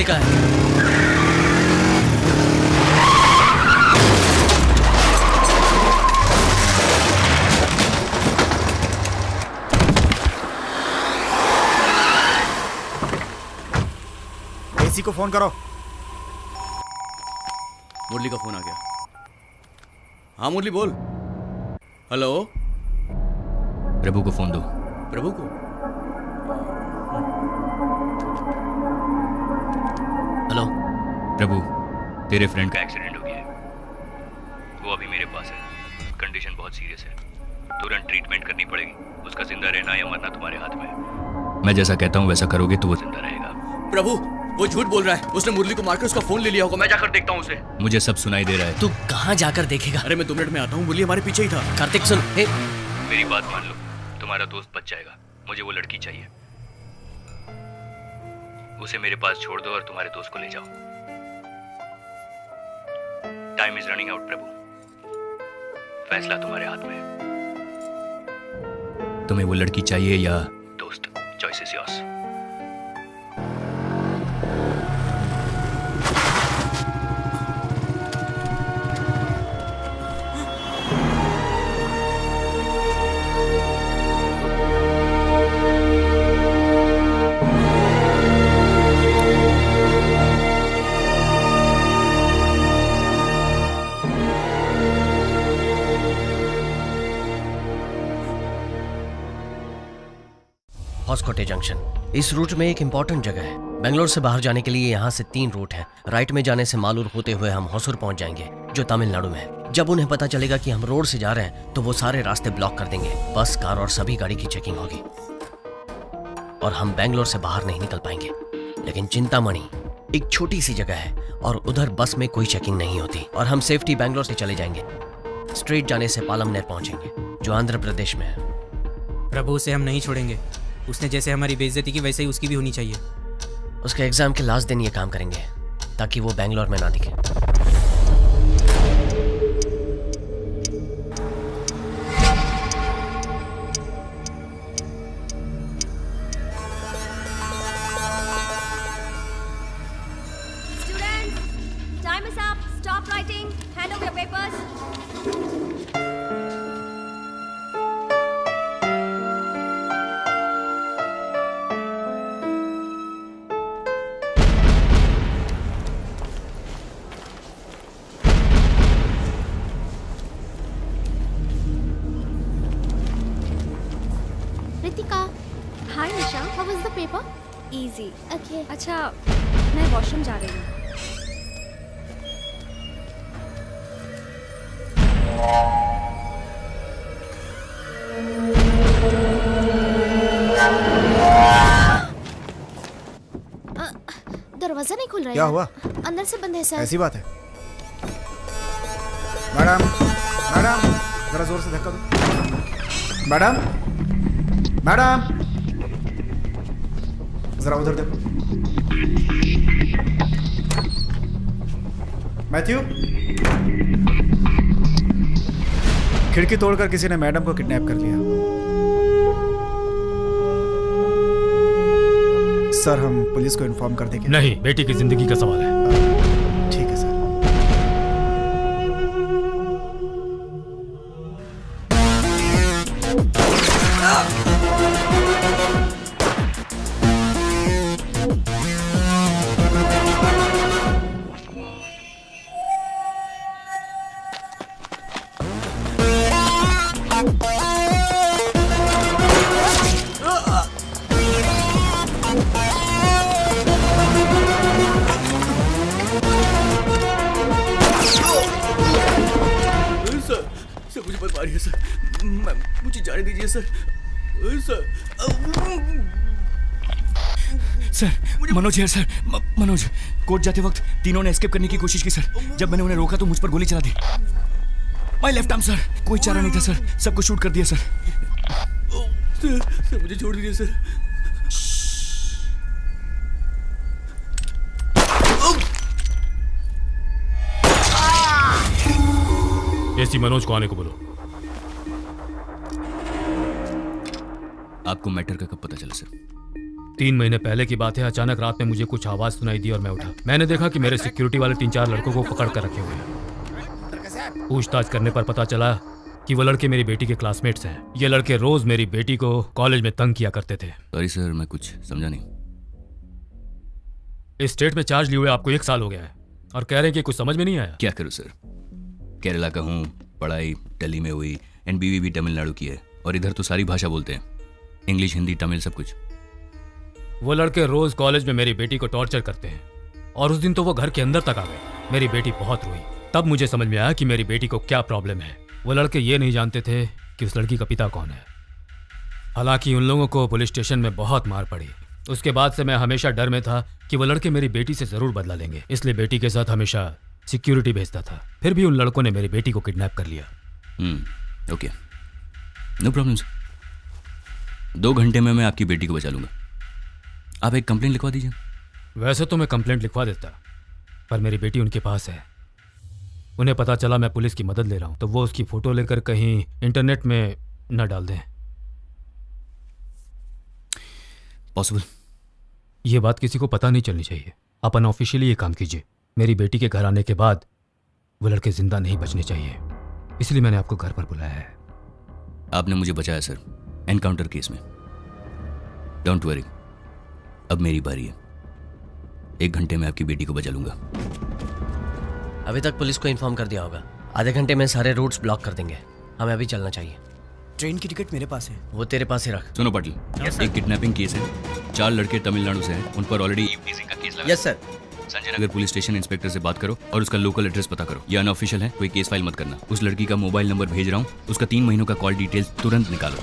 मुरली का है। एसी को फोन करो। मुरली का फोन आ गया। हाँ मुरली बोल। हेलो। प्रभु को फोन दो। प्रभु को? हेलो प्रभु, तेरे फ्रेंड का एक्सीडेंट हो गया है। वो अभी मेरे पास है। कंडीशन बहुत सीरियस है। तुरंत ट्रीटमेंट करनी पड़ेगी। उसका जिंदा रहना या मरना तुम्हारे हाथ में है। मैं जैसा कहता हूँ वैसा करोगे तो वो जिंदा रहेगा। प्रभु वो झूठ बोल रहा है। उसने मुरली को मारकर उसका फोन ले लिया होगा। मैं जाकर देखता हूँ उसे। मुझे सब सुनाई दे रहा है। तू कहाँ जाकर देखेगा? अरे मैं 2 मिनट में आता हूँ। मुरली हमारे पीछे ही था। कार्तिक सुन। हे मेरी बात मान लो, तुम्हारा दोस्त बच जाएगा। मुझे वो लड़की चाहिए। उसे मेरे पास छोड़ दो और तुम्हारे दोस्त को ले जाओ। टाइम इज रनिंग आउट प्रभु। फैसला तुम्हारे हाथ में है। तुम्हें वो लड़की चाहिए या दोस्त? Choice is yours. Hoskote junction इस रूट में एक इंपॉर्टेंट जगह है। बेंगलोर से बाहर जाने के लिए यहाँ से 3 रूट हैं। राइट में जाने से मालूर होते हुए हम होसुर पहुंच जाएंगे, जो तमिलनाडु में है। जब उन्हें पता चलेगा कि हम रोड से जा रहे हैं तो वो सारे रास्ते ब्लॉक कर देंगे। बस, कार और सभी गाड़ी की चेकिंग होगी और हम बेंगलोर से बाहर नहीं निकल पाएंगे। लेकिन चिंतामणि एक छोटी सी जगह है और उधर बस में कोई चेकिंग नहीं होती और हम सेफ्टी बेंगलोर से चले जाएंगे। स्ट्रेट जाने से पालमनेर पहुंचेंगे, जो आंध्र प्रदेश में है। प्रभु उसे हम नहीं छोड़ेंगे। उसने जैसे हमारी बेइज्जती की वैसे ही उसकी भी होनी चाहिए। उसके एग्जाम के लास्ट दिन ये काम करेंगे ताकि वो बेंगलोर में ना दिखे। Students, time is up. Stop writing. Hand over your papers. Ritika, Hi Nisha. how was the paper? Easy. Okay. अच्छा, मैं वॉशरूम जा रही हूँ। दरवाजा नहीं खुल रहा है। क्या हुआ? अंदर से बंद है सर। ऐसी बात है। मैडम, मैडम, जरा जोर से धक्का दो। मैडम, मैडम, जरा उधर देखो। मैथ्यू, खिड़की तोड़कर किसी ने मैडम को किडनैप कर लिया। सर, हम पुलिस को इन्फॉर्म कर देंगे। नहीं, बेटी की जिंदगी का सवाल है। ठीक है सर। सर मुझे बता रही है सर। मुझे जाने दीजिए सर। सर सर, मनोज है सर। मनोज, कोर्ट जाते वक्त तीनों ने एस्केप करने की कोशिश की सर। जब मैंने उन्हें रोका तो मुझ पर गोली चला दी। My left arm sir. कोई चारा नहीं था सर, सबको शूट कर दिया सर। सर मुझे छोड़ दीजिए सर। एसी मनोज को आने को बोलो। आपको मैटर का कब पता चला सर? 3 महीने पहले की बात है। अचानक रात में मुझे कुछ आवाज सुनाई दी और मैं उठा। मैंने देखा कि मेरे सिक्योरिटी वाले 3-4 लड़कों को पकड़ कर रखे हुए हैं। पूछताछ करने पर पता चला कि वो लड़के मेरी बेटी के क्लासमेट्स हैं। ये लड़के रोज मेरी बेटी को कॉलेज में तंग किया करते थे। सॉरी सर, मैं कुछ समझा नहीं। इस स्टेट में चार्ज लिए हुए आपको 1 साल हो गया है और कह रहे हैं कि कुछ समझ में नहीं आया। क्या करूँ सर, केरला का हूँ, पढ़ाई दिल्ली में हुई, एंड बीवी भी तमिलनाडु की है, और इधर तो सारी भाषा बोलते हैं, इंग्लिश, हिंदी, तमिल, सब कुछ। वो लड़के रोज कॉलेज में मेरी बेटी को टॉर्चर करते हैं और उस दिन तो वो घर के अंदर तक आ गए। मेरी बेटी बहुत रोई। तब मुझे समझ में आया कि मेरी बेटी को क्या प्रॉब्लम है। वो लड़के ये नहीं जानते थे कि उस लड़की का पिता कौन है। हालांकि उन लोगों को पुलिस स्टेशन में बहुत मार पड़ी। उसके बाद से मैं हमेशा डर में था कि वो लड़के मेरी बेटी से जरूर बदला लेंगे, इसलिए बेटी के साथ हमेशा सिक्योरिटी भेजता था। फिर भी उन लड़कों ने मेरी बेटी को किडनैप कर लिया। Okay, no problem sir. 2 घंटे में मैं आपकी बेटी को बचा लूंगा। आप एक कंप्लेंट लिखवा दीजिए। वैसे तो मैं कंप्लेंट लिखवा देता, पर मेरी बेटी उनके पास है। उन्हें पता चला मैं पुलिस की मदद ले रहा हूं तो वो उसकी फोटो लेकर कहीं इंटरनेट में न डाल दें। पॉसिबल? ये बात किसी को पता नहीं चलनी चाहिए। आप अनऑफिशियली ये काम कीजिए। मेरी बेटी के घर आने के बाद वो लड़के जिंदा नहीं बचने चाहिए, इसलिए मैंने आपको घर पर बुलाया है। आपने मुझे बचाया सर, एनकाउंटर केस में। डोंट वरी, अब मेरी बारी है। 1 घंटे में आपकी बेटी को बचा लूंगा। अभी तक पुलिस को इन्फॉर्म कर दिया होगा। आधे घंटे में सारे रूट्स ब्लॉक कर देंगे। हमें अभी चलना चाहिए। ट्रेन की टिकट मेरे पास है। वो तेरे पास ही रख। सुनो पाटिल, एक किडनैपिंग केस है, 4 लड़के तमिलनाडु से हैं, उन पर ऑलरेडी ईवटीजिंग का केस लगा। Yes sir. Sanjay Nagar police station inspector से बात करो और उसका लोकल एड्रेस पता करो। ये अनऑफिशियल है, कोई केस फाइल मत करना। उस लड़की का मोबाइल नंबर भेज रहा हूँ, उसका 3 महीनों का कॉल डिटेल्स तुरंत निकालो।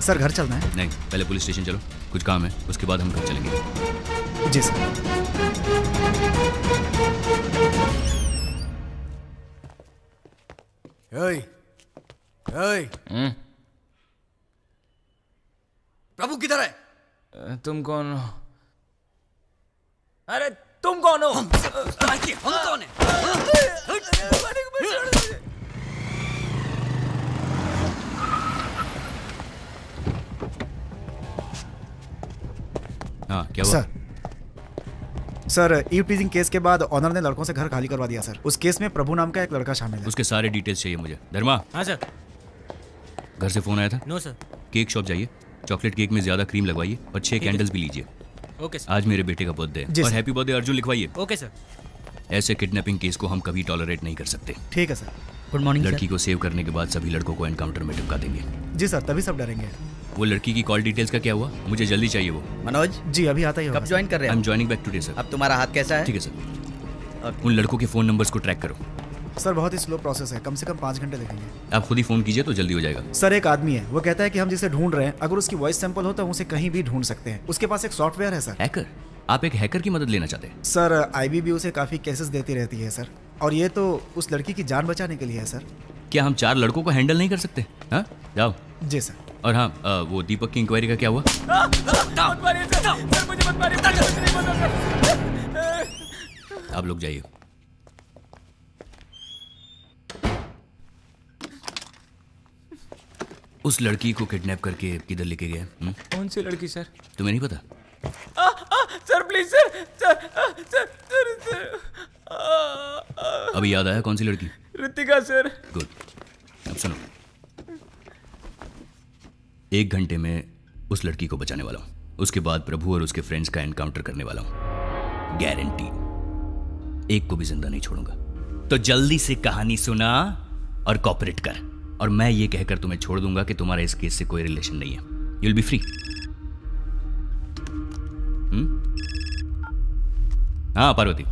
सर घर चलना है? नहीं, पहले पुलिस स्टेशन चलो, कुछ काम है, उसके बाद हम घर चलेंगे। जी सर। प्रभु किधर है? तुम कौन हो? अरे तुम कौन हो? हम कौन है? हाँ, क्या हुआ? सर ईव टीजिंग केस के बाद ऑनर ने लड़कों से घर खाली करवा दिया सर। उस केस में प्रभु नाम का एक लड़का शामिल है। उसके सारे डिटेल्स चाहिए मुझे। धर्मा, हाँ सर। घर से फोन आया था? No sir. केक शॉप जाइए, चॉकलेट केक में ज्यादा क्रीम लगवाइए और 6 कैंडल्स भी लीजिए। Okay sir. आज मेरे बेटे का बर्थडे जी है और सर। हैप्पी बर्थडे अर्जुन लिखवाइए। Okay sir. ऐसे किडनैपिंग केस को हम कभी टॉलरेट नहीं कर सकते। ठीक है सर। गुड मॉर्निंग लड़की को सेव करने के बाद सभी लड़कों को एनकाउंटर में टिपका देंगे। जी सर, तभी सब डरेंगे। वो लड़की की कॉल डिटेल्स का क्या हुआ? मुझे जल्दी चाहिए वो। मनोज, जी अभी आता ही होगा कब सर। ज्वाइन कर रहे आई हो? Am joining back today sir. अब तुम्हारा हाथ कैसा है? ठीक है सर। उन लड़कों के फोन नंबर्स को ट्रैक करो। सर बहुत ही स्लो प्रोसेस है, कम से कम 5 घंटे लगेंगे। आप खुद ही फोन कीजिए तो जल्दी हो जाएगा। सर एक आदमी है, वो कहता है कि हम जिसे ढूंढ रहे हैं अगर उसकी वॉइस सैंपल हो तो हम उसे कहीं भी ढूंढ सकते हैं। उसके पास एक सॉफ्टवेयर है सर। हैकर? आप एक हैकर की मदद लेना चाहते हैं? सर आईबीबी उसे काफी केसेस देती रहती है सर, और ये तो उस लड़की की जान बचाने के लिए है सर। क्या हम 4 लड़कों को हैंडल नहीं कर सकते? हाँ, जाओ। जी सर। और हाँ, वो दीपक की इंक्वायरी का क्या हुआ? आप लोग जाइए। उस लड़की को किडनैप करके किधर लेके गए? कौन सी लड़की सर? तुम्हें नहीं पता? Sir please sir. अभी याद आया कौन सी लड़की? ऋतिका सर। गुड। अब सुनो, 1 घंटे में उस लड़की को बचाने वाला हूं। उसके बाद प्रभु और उसके फ्रेंड्स का एनकाउंटर करने वाला हूं, गारंटी। एक को भी जिंदा नहीं छोड़ूंगा। तो जल्दी से कहानी सुना और कॉपरेट कर, और मैं ये कहकर तुम्हें छोड़ दूंगा कि तुम्हारा इस केस से कोई रिलेशन नहीं है। You will be free. हाँ पार्वती।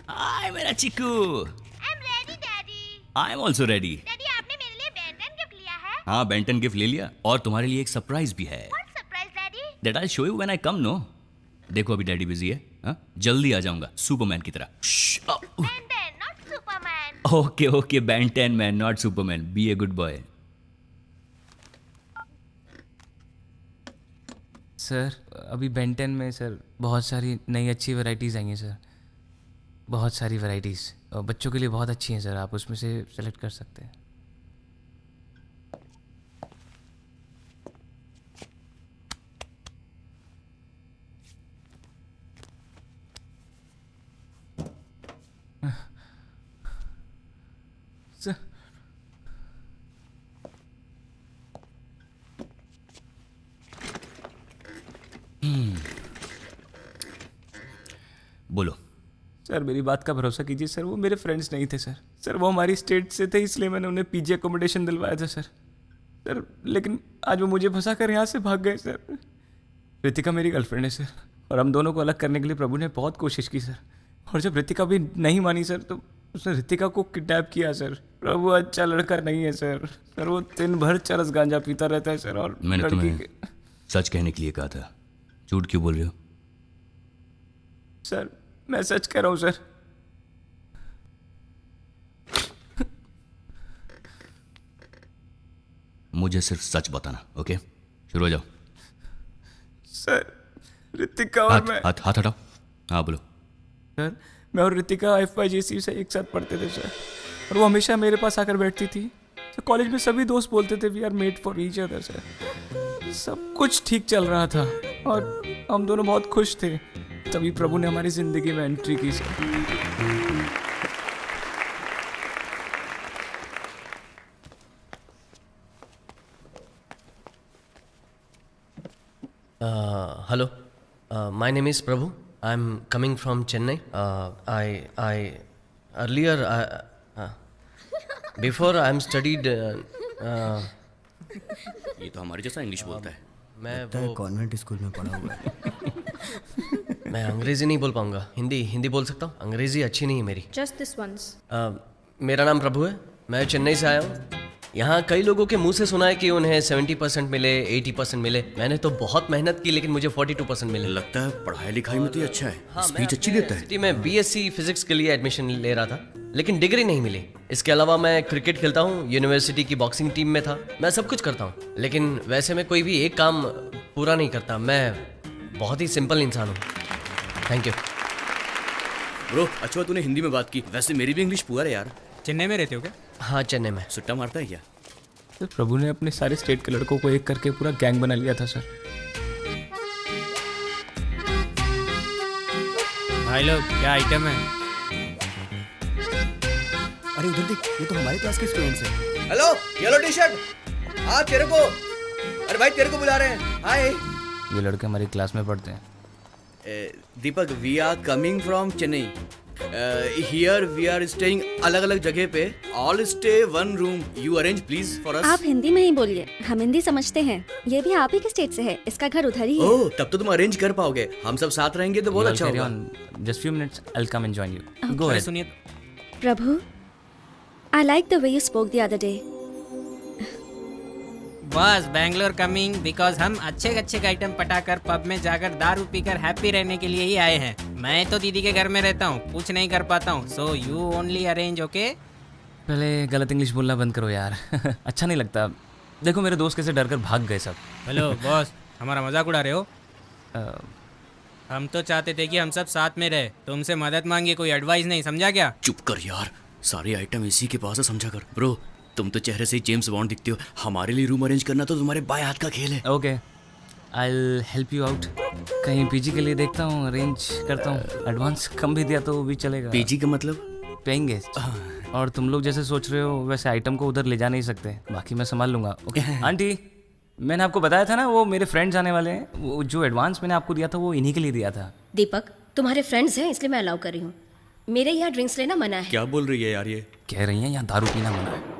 हाय मेरा chikoo. I'm ready, Daddy. I am also ready. Daddy, आपने मेरे लिए बेंटन गिफ्ट लिया है? हाँ, बेंटन गिफ्ट ले लिया, और तुम्हारे लिए एक सरप्राइज भी है। What surprise, Daddy? That I show you when I come. No, देखो अभी डैडी बिजी है। हाँ, जल्दी आ जाऊंगा, सुपरमैन की तरह। Benton, not Superman. Okay okay, Benton man not superman. Be a good boy. Sir अभी बेंटन में सर बहुत सारी नई अच्छी वैरायटीज़ आई हैं सर, बहुत सारी वैरायटीज़, और बच्चों के लिए बहुत अच्छी हैं सर। आप उसमें से सेलेक्ट कर सकते हैं। सर बोलो। सर मेरी बात का भरोसा कीजिए सर, वो मेरे फ्रेंड्स नहीं थे सर। सर वो हमारी स्टेट से थे, इसलिए मैंने उन्हें पीजी अकोमोडेशन दिलवाया था सर। लेकिन आज वो मुझे फंसा कर यहाँ से भाग गए सर। रितिका मेरी गर्लफ्रेंड है सर, और हम दोनों को अलग करने के लिए प्रभु ने बहुत कोशिश की सर। और जब रितिका भी नहीं मानी सर, तो उसने रितिका को किडनैप किया सर। प्रभु अच्छा लड़का नहीं है सर। सर वो दिन भर चरस गांजा पीता रहता है सर। और मैंने लड़की तुम्हें के- सच कहने के लिए कहा था, झूठ क्यों बोल रहे हो? सर मैं सच कह रहा हूँ सर। मुझे सिर्फ सच बताना, ओके? शुरू हो जाओ। सर रितिका और हाथ मैं हाथ हाथ हटाओ। हाँ बोलो। सर मैं और रितिका FYGC से एक साथ पढ़ते थे सर, और वो हमेशा मेरे पास आकर बैठती थी। तो कॉलेज में सभी दोस्त बोलते थे we are made for each other sir. सब कुछ ठीक चल रहा था और हम दोनों बहुत खुश थे। तभी प्रभु ने हमारी जिंदगी में एंट्री की sir. Hello, my name is Prabhu. I'm coming from Chennai. I earlier before I'm studied. ये तो हमारे जैसा इंग्लिश बोलता है। मैं वो कॉन्वेंट स्कूल में पढ़ा हुआ है। मैं अंग्रेजी नहीं बोल पाऊंगा, हिंदी बोल सकता हूँ। अंग्रेजी अच्छी नहीं है मेरी। Just this once. मेरा नाम प्रभु है, मैं चेन्नई से आया हूँ। यहाँ कई लोगों के मुंह से सुना है कि उन्हें 70% मिले, 80% मिले। मैंने तो बहुत मेहनत की, लेकिन मुझे 42% मिले। लगता है पढ़ाई लिखाई में तो ये अच्छा है, हाँ, स्पीच मैं अच्छी अपने देता है। सिटी में BSc फिजिक्स के लिए एडमिशन ले रहा था, लेकिन डिग्री नहीं मिली। इसके अलावा मैं क्रिकेट खेलता हूँ, यूनिवर्सिटी की बॉक्सिंग टीम में था। मैं सब कुछ करता हूँ, लेकिन वैसे मैं कोई भी एक काम पूरा नहीं करता। मैं बहुत ही सिंपल इंसान हूँ। Thank you. ब्रो अच्छा तूने हिंदी में बात की, वैसे मेरी भी इंग्लिश पुअर है यार। चेन्नई में रहते हो क्या? हाँ, चेन्नई में। सुट्टा मारता है क्या? तो प्रभु ने अपने सारे स्टेट के लड़कों को एक करके पूरा गैंग बना लिया था सर। भाई लोग क्या आइटम है? अरे उधर देख, ये तो हमारे क्लास के स्टूडेंट्स हैं। हेलो येलो टी शर्ट, हाँ तेरे को, अरे भाई तेरे को बुला रहे हैं। हाय ये लड़के हमारी क्लास में पढ़ते हैं। Deepak, we are coming from Chennai. Here we are staying अलग अलग जगह पे, all stay one room. You arrange please for us. आप हिंदी में ही बोलिए, हम हिंदी समझते हैं। ये भी आप ही के स्टेट से है, इसका घर उधर ही है। ओह तब तो तुम अरेंज कर पाओगे, हम सब साथ रहेंगे तो बहुत अच्छा होगा। Just few minutes, I will come and join you. Go अरे अहेड। सुनिए, प्रभु, I like the way you spoke the other day. बस बैंगलोर कमिंग बिकॉज हम अच्छे अच्छे आइटम पटाकर पब में जाकर दारू पीकर हैप्पी रहने के लिए ही आए हैं। मैं तो दीदी के घर में रहता हूँ, कुछ नहीं कर पाता हूँ, so you only arrange, okay? पहले गलत इंग्लिश बोलना बंद करो यार। अच्छा नहीं लगता। देखो मेरे दोस्त कैसे डर कर भाग गए सब। हेलो बॉस, हमारा मजाक उड़ा रहे हो? हम तो चाहते थे कि हम सब साथ में रहे, तुमसे मदद मांगी, कोई एडवाइस नहीं, समझा क्या? चुप कर यार, सारे आइटम इसी के पास है, समझा कर। ब्रो तुम तो चेहरे से ही जेम्स बॉन्ड दिखते हो, हमारे लिए रूम अरेंज करना तो तुम्हारे बाएं हाथ का खेल है। Okay, I will help you out. कहीं पीजी के लिए देखता हूँ, अरेंज करता हूँ। एडवांस कम भी दिया तो भी चलेगा। पीजी का मतलब? Paying guest. और तुम लोग जैसे सोच रहे हो वैसे आइटम को उधर ले जा नहीं सकते, बाकी मैं संभाल लूंगा। ओके आंटी, मैंने आपको बताया था ना वो मेरे फ्रेंड्स आने वाले हैं। वो जो एडवांस मैंने आपको दिया था वो इन्हीं के लिए दिया था। दीपक, तुम्हारे फ्रेंड्स हैं इसलिए मैं अलाउ कर रही हूँ। मेरे यहाँ ड्रिंक्स लेना मना है। क्या बोल रही है यार ये? कह रही हैं यहाँ दारू पीना मना है।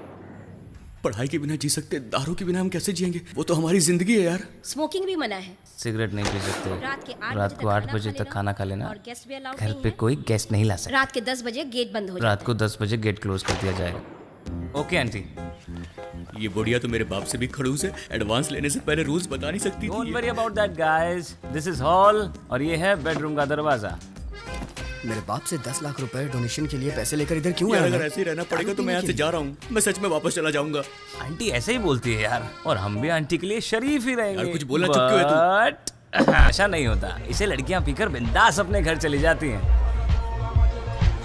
पढ़ाई के बिना जी सकते, दारू के बिना हम कैसे जिएंगे? वो तो हमारी जिंदगी है यार। स्मोकिंग भी मना है। सिगरेट नहीं पी सकते। रात को 8 बजे तक खाना खा लेना। और गेस्ट भी अलाउड घर नहीं पे है। कोई गेस्ट नहीं ला सकता। रात के 10 बजे गेट बंद हो जाता रात को 10 बजे गेट क्लोज कर दिया जाएगा। Okay aunty. ये बुढ़िया तो मेरे बाप से भी खड़ूस है, एडवांस लेने से पहले रूल्स बता नहीं सकती डोंट थी। Worry about that guys, this is hall और ये है बेडरूम का दरवाजा। मेरे बाप से 10 लाख रुपए डोनेशन के लिए पैसे लेकर इधर क्यों यार आया? अगर ऐसे ही रहना पड़ेगा तो मैं यहाँ से जा रहा हूँ, मैं सच में वापस चला जाऊंगा। आंटी ऐसे ही बोलती है यार, और हम भी आंटी के लिए शरीफ ही रहेंगे। यार कुछ बोलना चुप क्यों है तू? बट ऐसा नहीं होता, इसे लड़कियां पीकर बिंदास अपने घर चली जाती हैं।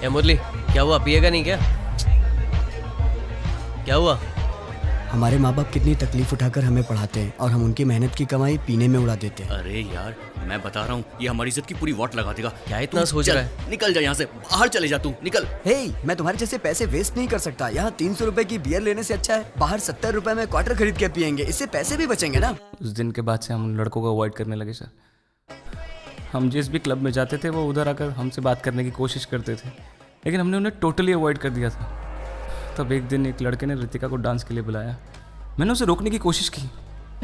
ए मुरली, क्या हुआ? पिएगा नहीं क्या? क्या हुआ? हमारे माँ बाप कितनी तकलीफ उठाकर हमें पढ़ाते हैं और हम उनकी मेहनत की कमाई पीने में उड़ा देते हैं। अरे यार मैं बता रहा हूँ ये हमारी इज्जत की पूरी वाट लगा देगा। क्या इतना सोच चल, रहा है? निकल जा यहाँ से, बाहर चले जा तू, निकल। हे मैं तुम्हारे जैसे पैसे वेस्ट नहीं कर सकता। यहाँ 300 रुपए की बियर लेने से अच्छा है बाहर 70 रुपए में क्वार्टर खरीद के पियेंगे, इससे पैसे भी बचेंगे ना। उस दिन के बाद से हम उन लड़कों को अवॉइड करने लगे सर। हम जिस भी क्लब में जाते थे वो उधर आकर हमसे बात करने की कोशिश करते थे, लेकिन हमने उन्हें टोटली अवॉइड कर दिया था। तब एक दिन एक लड़के ने रितिका को डांस के लिए बुलाया। मैंने उसे रोकने की कोशिश की,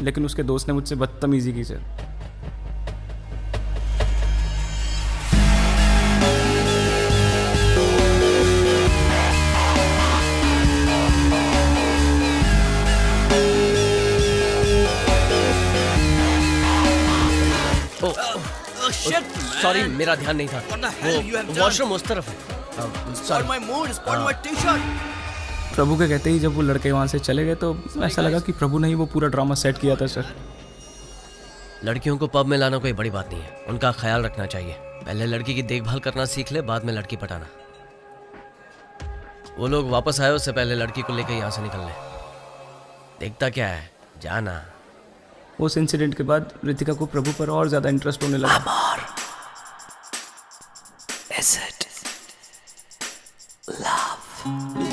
लेकिन उसके दोस्त ने मुझसे बदतमीजी की सर। सॉरी, मेरा ध्यान नहीं था। वो वॉशरूम उस तरफ है। Spoil my mood, spoil my t-shirt. प्रभु के कहते ही जब वो लड़के वहाँ से चले गए तो ऐसा लगा कि प्रभु ने ही वो पूरा ड्रामा सेट किया था सर। लड़कियों को पब में लाना कोई बड़ी बात नहीं है, उनका ख्याल रखना चाहिए। पहले लड़की की देखभाल करना सीख ले, बाद में लड़की पटाना। वो लोग वापस आए उससे पहले लड़की को लेकर यहाँ से निकल ले। देखता क्या है, जाना। उस इंसिडेंट के बाद रितिका को प्रभु पर और ज्यादा इंटरेस्ट होने लगा।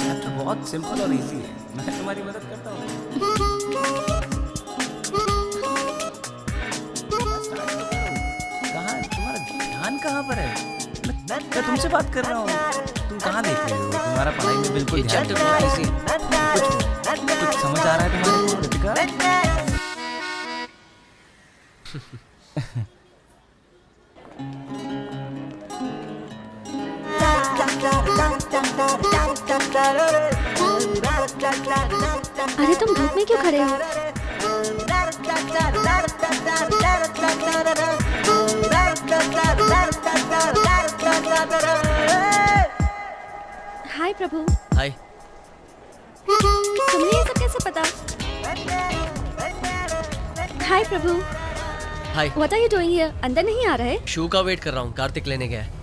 चैप्टर बहुत सिंपल और इजी है, मैं तुम्हारी मदद करता हूँ। कहाँ तुम्हारा ध्यान कहाँ पर है? मैं तुमसे बात कर रहा हूँ, तुम कहाँ देख रहे हो? तुम्हारा पढ़ाई में बिल्कुल ध्यान नहीं है। कुछ समझ आ रहा है तुम्हारे को रितिका? अरे तुम धूप में क्यों खड़े हो? हाय प्रभु। हाय। तुम्हें ये सब कैसे पता? हाय प्रभु। हाय। What are you doing here? अंदर नहीं आ रहे? शू का वेट कर रहा हूँ, कार्तिक लेने गया है।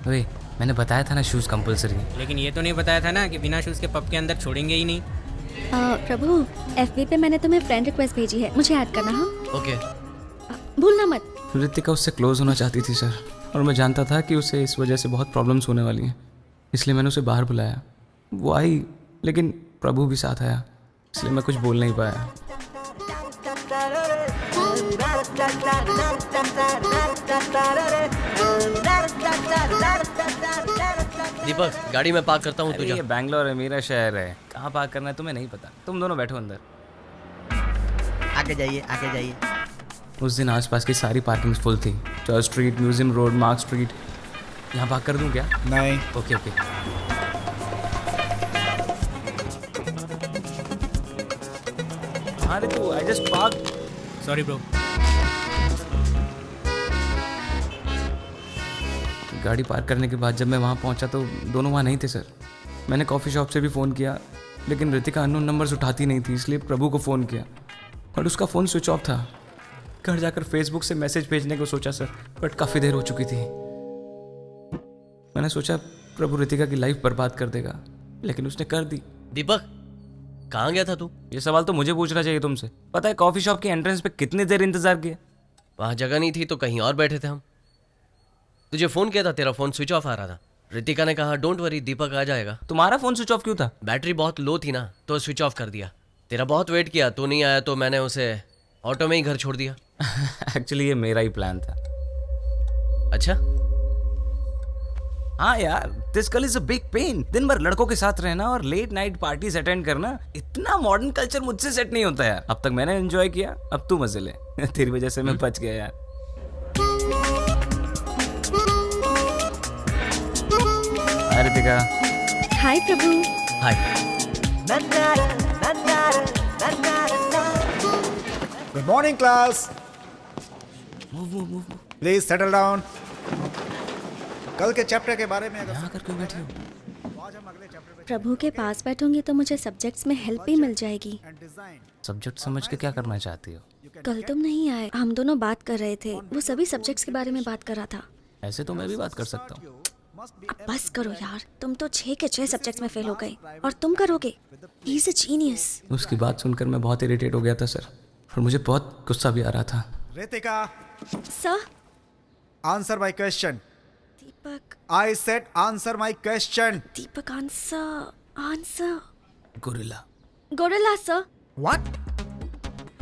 अरे मैंने बताया था ना शूज कंपलसरी है। लेकिन ये तो नहीं बताया था ना कि बिना शूज के पब के अंदर छोड़ेंगे ही नहीं। प्रभु FB पे मैंने तुम्हें फ्रेंड रिक्वेस्ट भेजी है, मुझे ऐड करना। हाँ ओके। भूलना मत। रितिका उससे क्लोज होना चाहती थी सर, और मैं जानता था कि उसे इस वजह से बहुत प्रॉब्लम्स होने वाली हैं, इसलिए मैंने उसे बाहर बुलाया। वो आई, लेकिन प्रभु भी साथ आया, इसलिए मैं कुछ बोल नहीं पाया। दीपक, गाड़ी में पार्क करता हूँ, तू जा। ये बैंगलोर है, मेरा शहर है, कहाँ पार्क करना है तुम्हें नहीं पता। तुम दोनों बैठो अंदर। आगे जाइए, आगे जाइए। उस दिन आसपास की सारी पार्किंग्स फुल थी। Church street, museum road, mark street. यहाँ पार्क कर दूँ क्या? नहीं। Okay okay. अरे तू I just park. Sorry bro. गाड़ी पार्क करने के बाद जब मैं वहाँ पहुँचा तो दोनों वहाँ नहीं थे सर। मैंने कॉफ़ी शॉप से भी फ़ोन किया, लेकिन रितिका अननोन नंबर्स उठाती नहीं थी, इसलिए प्रभु को फ़ोन किया, और उसका फ़ोन स्विच ऑफ था। घर जाकर फेसबुक से मैसेज भेजने को सोचा सर, बट काफ़ी देर हो चुकी थी। मैंने सोचा प्रभु रितिका की लाइफ बर्बाद कर देगा, लेकिन उसने कर दी। दीपक, कहाँ गया था तू? ये सवाल तो मुझे पूछना चाहिए तुमसे। पता है कॉफ़ी शॉप के एंट्रेंस पे कितनी देर इंतज़ार किया? वहाँ जगह नहीं थी तो कहीं और बैठे थे हम। तुझे फ़ोन किया था, तेरा फ़ोन स्विच ऑफ आ रहा था। रितिका ने कहा डोंट वरी, दीपक आ जाएगा। तुम्हारा फ़ोन स्विच ऑफ क्यों था? बैटरी बहुत लो थी ना, तो स्विच ऑफ कर दिया। तेरा बहुत वेट किया, तू नहीं आया तो मैंने उसे ऑटो में ही घर छोड़ दिया। एक्चुअली ये मेरा ही प्लान था। अच्छा? हाँ यार, this girl is a big pain. दिन भर लड़कों के साथ रहना और लेट नाइट पार्टीज अटेंड करना, इतना मॉडर्न कल्चर मुझसे सेट नहीं होता यार। अब तक मैंने एंजॉय किया, अब तू मजे ले। तेरी वजह से मैं बच गया यार। Hi Ritika. Hi Prabhu. Hi. Good morning class. Please settle down. कल के चैप्टर के बारे में अगर यहाँ आकर क्यों बैठे हो? आज हम अगले चैप्टर पे प्रभु के पास बैठूंगी तो मुझे सब्जेक्ट्स में हेल्प भी मिल जाएगी। डिजाइन। सब्जेक्ट समझ के क्या करना चाहती हो? कल तुम नहीं आए, हम दोनों बात कर रहे थे, वो सभी सब्जेक्ट्स के बारे में बात कर रहा था। ऐसे तो मैं भी बात कर सकता हूँ। अब बस करो यार, तुम तो 6 के 6 सब्जेक्ट्स में फेल हो गए और तुम करोगे। He is a genius. उसकी बात सुनकर मैं बहुत इरिटेट हो गया था सर, और मुझे बहुत गुस्सा भी आ रहा था। Ritika, sir. Answer my question. Deepak. I said answer my question. Deepak answer. Gorilla. Gorilla sir. What?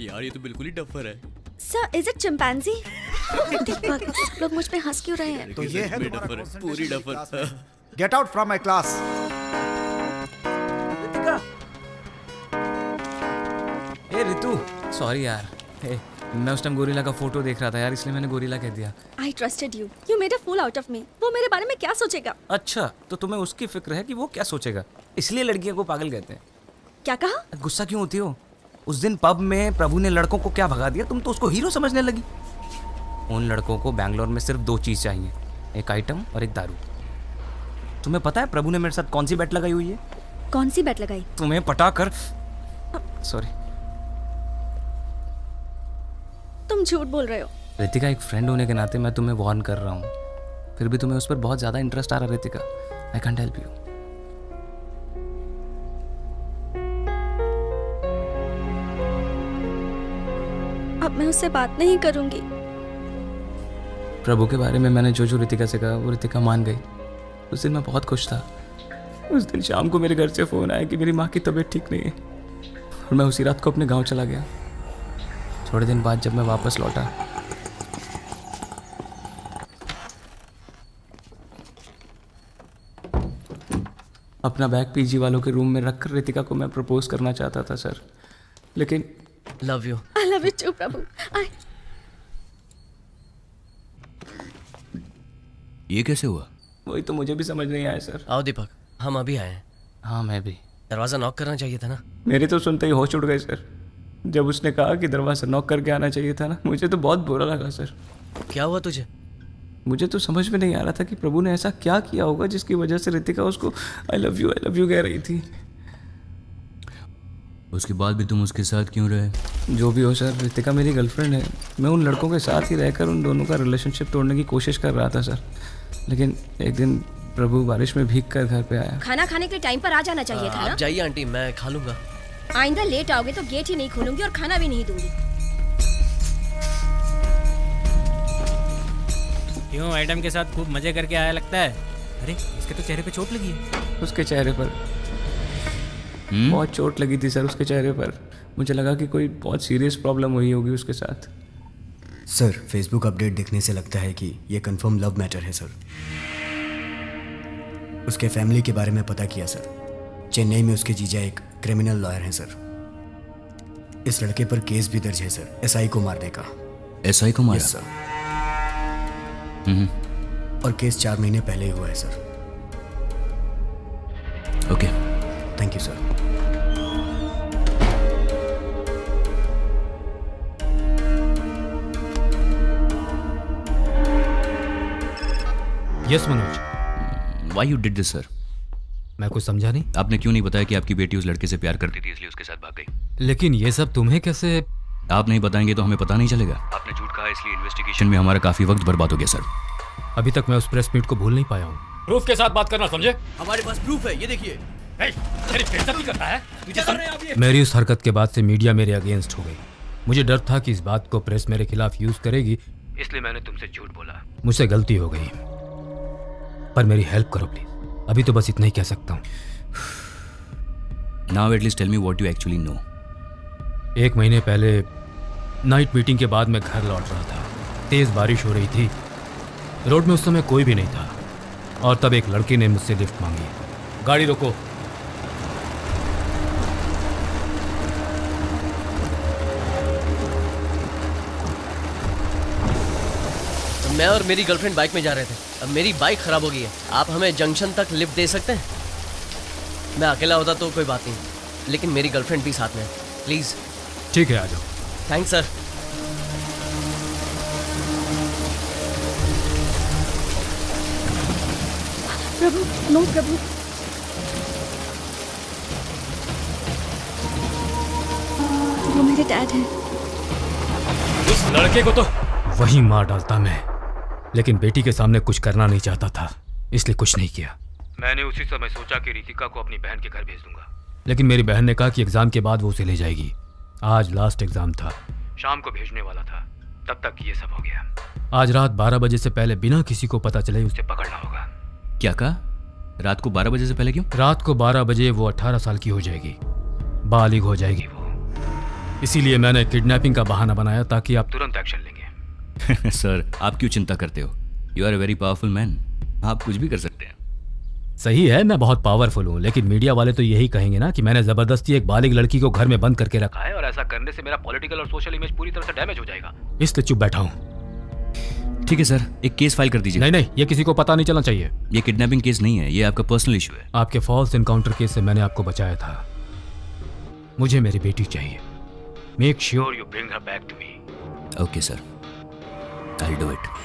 यार ये तो बिल्कुल ही डफर है। Sir is it chimpanzee? Deepak सब लोग मुझ पे हंस क्यों रहे हैं? तो ये है में तुम्हारा डफर है, concentration पूरी की डफर। क्लास में। Get out from my class. A Ritu, sorry यार। हे, मैं उस टाइम गोरिल्ला का फोटो देख रहा था यार, इसलिए मैंने गोरिल्ला कह दिया। I trusted you. You made a fool out of me. वो मेरे बारे में क्या सोचेगा? अच्छा, तो तुम्हें उसकी फिक्र है कि वो क्या सोचेगा, इसलिए लड़कियों को पागल कहते हैं। क्या कहा? गुस्सा क्यों होती हो? उस दिन पब में प्रभु ने लड़कों को क्या भगा दिया, तुम तो उसको हीरो समझने लगी। उन लड़कों को बैंगलोर में सिर्फ 2 चीज़ चाहिए, एक आइटम और एक दारू। तुम्हें पता है प्रभु ने मेरे साथ कौन सी बेट लगाई हुई है? कौन सी बेट लगाई? तुम्हें पटा कर। सॉरी। तुम झूठ बोल रहे हो। रितिका, एक फ्रेंड होने के नाते मैं तुम्हें वार्न कर रहा हूँ, फिर भी तुम्हें उस पर बहुत ज़्यादा इंटरेस्ट आ रहा है Ritika. I can't help you. अब मैं उससे बात नहीं करूंगी। प्रभु के बारे में मैंने जो जो रितिका से कहा वो रितिका मान गई। उस दिन मैं बहुत खुश था। उस दिन शाम को मेरे घर से फ़ोन आया कि मेरी माँ की तबीयत ठीक नहीं है, और मैं उसी रात को अपने गांव चला गया। थोड़े दिन बाद जब मैं वापस लौटा, अपना बैग पीजी वालों के रूम में रखकर रितिका को मैं प्रपोज करना चाहता था सर, लेकिन love you. I love you too Prabhu. ये कैसे हुआ? वही तो मुझे भी समझ नहीं आया सर। आओ दीपक, हम अभी आए हैं। हाँ मैं भी। दरवाजा नॉक करना चाहिए था ना। मेरे तो सुनते ही होश उड़ गए सर। जब उसने कहा कि दरवाजा नॉक करके आना चाहिए था ना, मुझे तो बहुत बुरा लगा सर। क्या हुआ तुझे? मुझे तो समझ में नहीं आ रहा था कि प्रभु ने ऐसा क्या किया होगा जिसकी वजह से रितिका उसको आई लव यू कह रही थी। उसके बाद भी तुम उसके साथ क्यों रहे? जो भी हो सर, रितिका मेरी गर्लफ्रेंड है। मैं उन लड़कों के साथ ही रहकर उन दोनों का रिलेशनशिप तोड़ने की कोशिश कर रहा था सर, लेकिन एक दिन प्रभु बारिश में भीग कर घर पे आया। खाना खाने के टाइम पर आ जाना चाहिए था आप ना। जाइए आंटी, मैं खा लूंगा। आइंदा लेट आओगे तो गेट ही नहीं खोलूंगी और खाना भी नहीं दूंगी। क्यों, मैडम के साथ खूब मजे करके आया लगता है। अरे इसके तो चेहरे पे चोट लगी है। उसके चेहरे पर बहुत चोट लगी थी सर। उसके चेहरे पर मुझे लगा कि कोई बहुत सीरियस प्रॉब्लम हुई होगी उसके साथ। सर, फेसबुक अपडेट देखने से लगता है कि ये कंफर्म लव मैटर है सर। उसके फैमिली के बारे में पता किया सर। चेन्नई में उसके जीजा एक क्रिमिनल लॉयर हैं सर। इस लड़के पर केस भी दर्ज है सर, एसआई को मारने का। एसआई को मारा? Yes sir. और केस 4 महीने पहले ही हुआ है sir. Okay, thank you sir. Yes Manoj. Why you did this sir? मैं कुछ समझा नहीं। आपने क्यों नहीं बताया कि आपकी बेटी उस लड़के से प्यार करती थी, इसलिए उसके साथ भाग गई? लेकिन ये सब तुम्हें कैसे? आप नहीं बताएंगे तो हमें पता नहीं चलेगा। आपने झूठ कहा, इसलिए इन्वेस्टिगेशन में हमारा काफी वक्त बर्बाद हो गया सर। अभी तक मैं उस प्रेस मीट को भूल नहीं पाया हूँ। प्रूफ के साथ बात करना, समझे? हमारे पास प्रूफ है, ये देखिए। मेरी बेइज्जती करता है तुझे। मेरी उस हरकत के बाद से मीडिया मेरे अगेंस्ट हो गई। मुझे डर था कि इस बात को प्रेस मेरे खिलाफ यूज करेगी, इसलिए मैंने तुमसे झूठ बोला। मुझसे गलती हो गई, पर मेरी हेल्प करो प्लीज। अभी तो बस इतना ही कह सकता हूँ। Now at least tell me what you actually know. 1 महीने पहले नाइट मीटिंग के बाद मैं घर लौट रहा था। तेज बारिश हो रही थी। रोड में उस समय कोई भी नहीं था, और तब एक लड़की ने मुझसे लिफ्ट मांगी। गाड़ी रोको। मैं और मेरी गर्लफ्रेंड बाइक में जा रहे थे। अब मेरी बाइक खराब हो गई है। आप हमें जंक्शन तक लिफ्ट दे सकते हैं? मैं अकेला होता तो कोई बात नहीं, लेकिन मेरी गर्लफ्रेंड भी साथ में है। प्लीज। ठीक है, आ जाओ। Thanks sir. Prabhu, no Prabhu. वो मेरे डैड हैं। उस लड़के को तो वही मार डालता मैं, लेकिन बेटी के सामने कुछ करना नहीं चाहता था। इसलिए कुछ नहीं किया। मैंने उसी समय सोचा कि रितिका को अपनी बहन के घर भेज दूंगा, लेकिन मेरी बहन ने कहा कि एग्जाम के बाद वो उसे ले जाएगी। आज लास्ट एग्जाम था, शाम को भेजने वाला था, तब तक ये सब हो गया। आज रात 12 बजे से पहले बिना किसी को पता चले उसे पकड़ना होगा। क्या कहा? रात को 12 बजे से पहले क्यों? रात को 12 बजे वो 18 साल की हो जाएगी, बालिग हो जाएगी वो। इसीलिए मैंने किडनैपिंग का बहाना बनाया ताकि आप तुरंत एक्शन लेंगे। सर, आप क्यों चिंता करते हो? You are a very powerful man, आप कुछ भी कर सकते हैं। सही है, मैं बहुत पावरफुल हूँ, लेकिन मीडिया वाले तो यही कहेंगे ना कि मैंने जबरदस्ती एक बालिग लड़की को घर में बंद करके रखा है और ऐसा करने से मेरा पॉलिटिकल और सोशल इमेज पूरी तरह से डैमेज हो जाएगा, इसलिए चुप बैठा हूँ। ठीक है सर, एक केस फाइल कर दीजिए। नहीं, ये किसी को पता नहीं चलना चाहिए। ये किडनैपिंग केस नहीं है, ये आपका पर्सनल इशू है। आपके फॉल्स एनकाउंटर केस से मैंने आपको बचाया था। मुझे मेरी बेटी चाहिए। Make sure you bring her back to me. Okay sir, I will do it.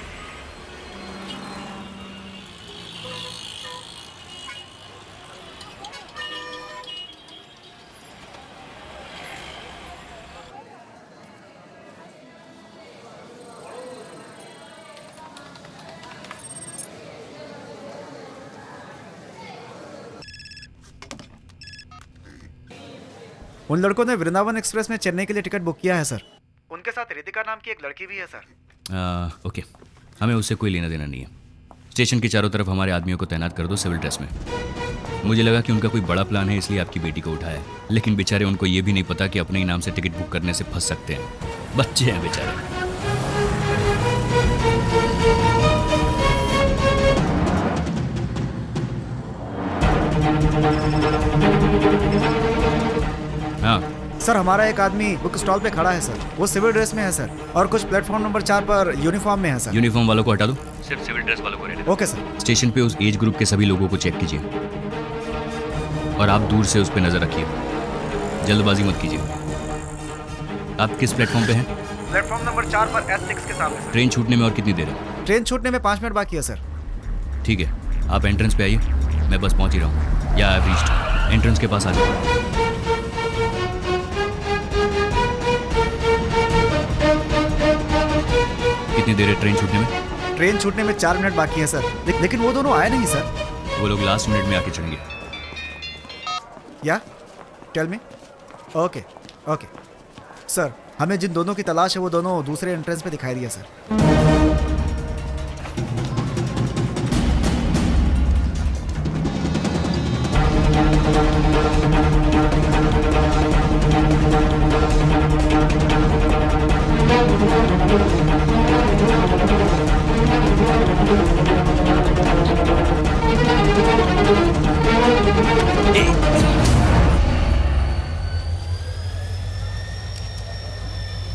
उन लड़कों ने वृंदावन एक्सप्रेस में चेन्नई के लिए टिकट बुक किया है सर। उनके साथ रितिका नाम की एक लड़की भी है सर। ओके, हमें उससे कोई लेना देना नहीं है। स्टेशन के चारों तरफ हमारे आदमियों को तैनात कर दो सिविल ड्रेस में। मुझे लगा कि उनका कोई बड़ा प्लान है, इसलिए आपकी बेटी को उठाया, लेकिन बेचारे उनको ये भी नहीं पता कि अपने ही नाम से टिकट बुक करने से फंस सकते हैं। बच्चे हैं बेचारे। हाँ सर, हमारा एक आदमी बुक स्टॉल पे खड़ा है सर। वो सिविल ड्रेस में है सर, और कुछ प्लेटफॉर्म नंबर 4 पर यूनिफॉर्म में है सर। यूनिफॉर्म वालों को हटा दो, सिर्फ सिविल ड्रेस वालों को रहने दो। Okay sir. स्टेशन पे उस एज ग्रुप के सभी लोगों को चेक कीजिए और आप दूर से उस पर नजर रखिए, जल्दबाजी मत कीजिए। आप किस प्लेटफॉर्म पे हैं? प्लेटफॉर्म नंबर 4 पर S6 के सामने। ट्रेन छूटने में और कितनी देर है? ट्रेन छूटने में 5 मिनट बाकी है सर। ठीक है, आप एंट्रेंस पे आइए, मैं बस पहुंच ही रहा हूँ। या आई रीच्ड, एंट्रेंस के पास आ जाओ। कितनी देर है ट्रेन छूटने में? ट्रेन छूटने में 4 मिनट बाकी है सर। लेकिन वो दोनों आए नहीं सर। वो लोग लास्ट मिनट में आके चढ़ेंगे। या tell me. Okay okay sir, हमें जिन दोनों की तलाश है वो दोनों दूसरे एंट्रेंस पे दिखाई दिया सर।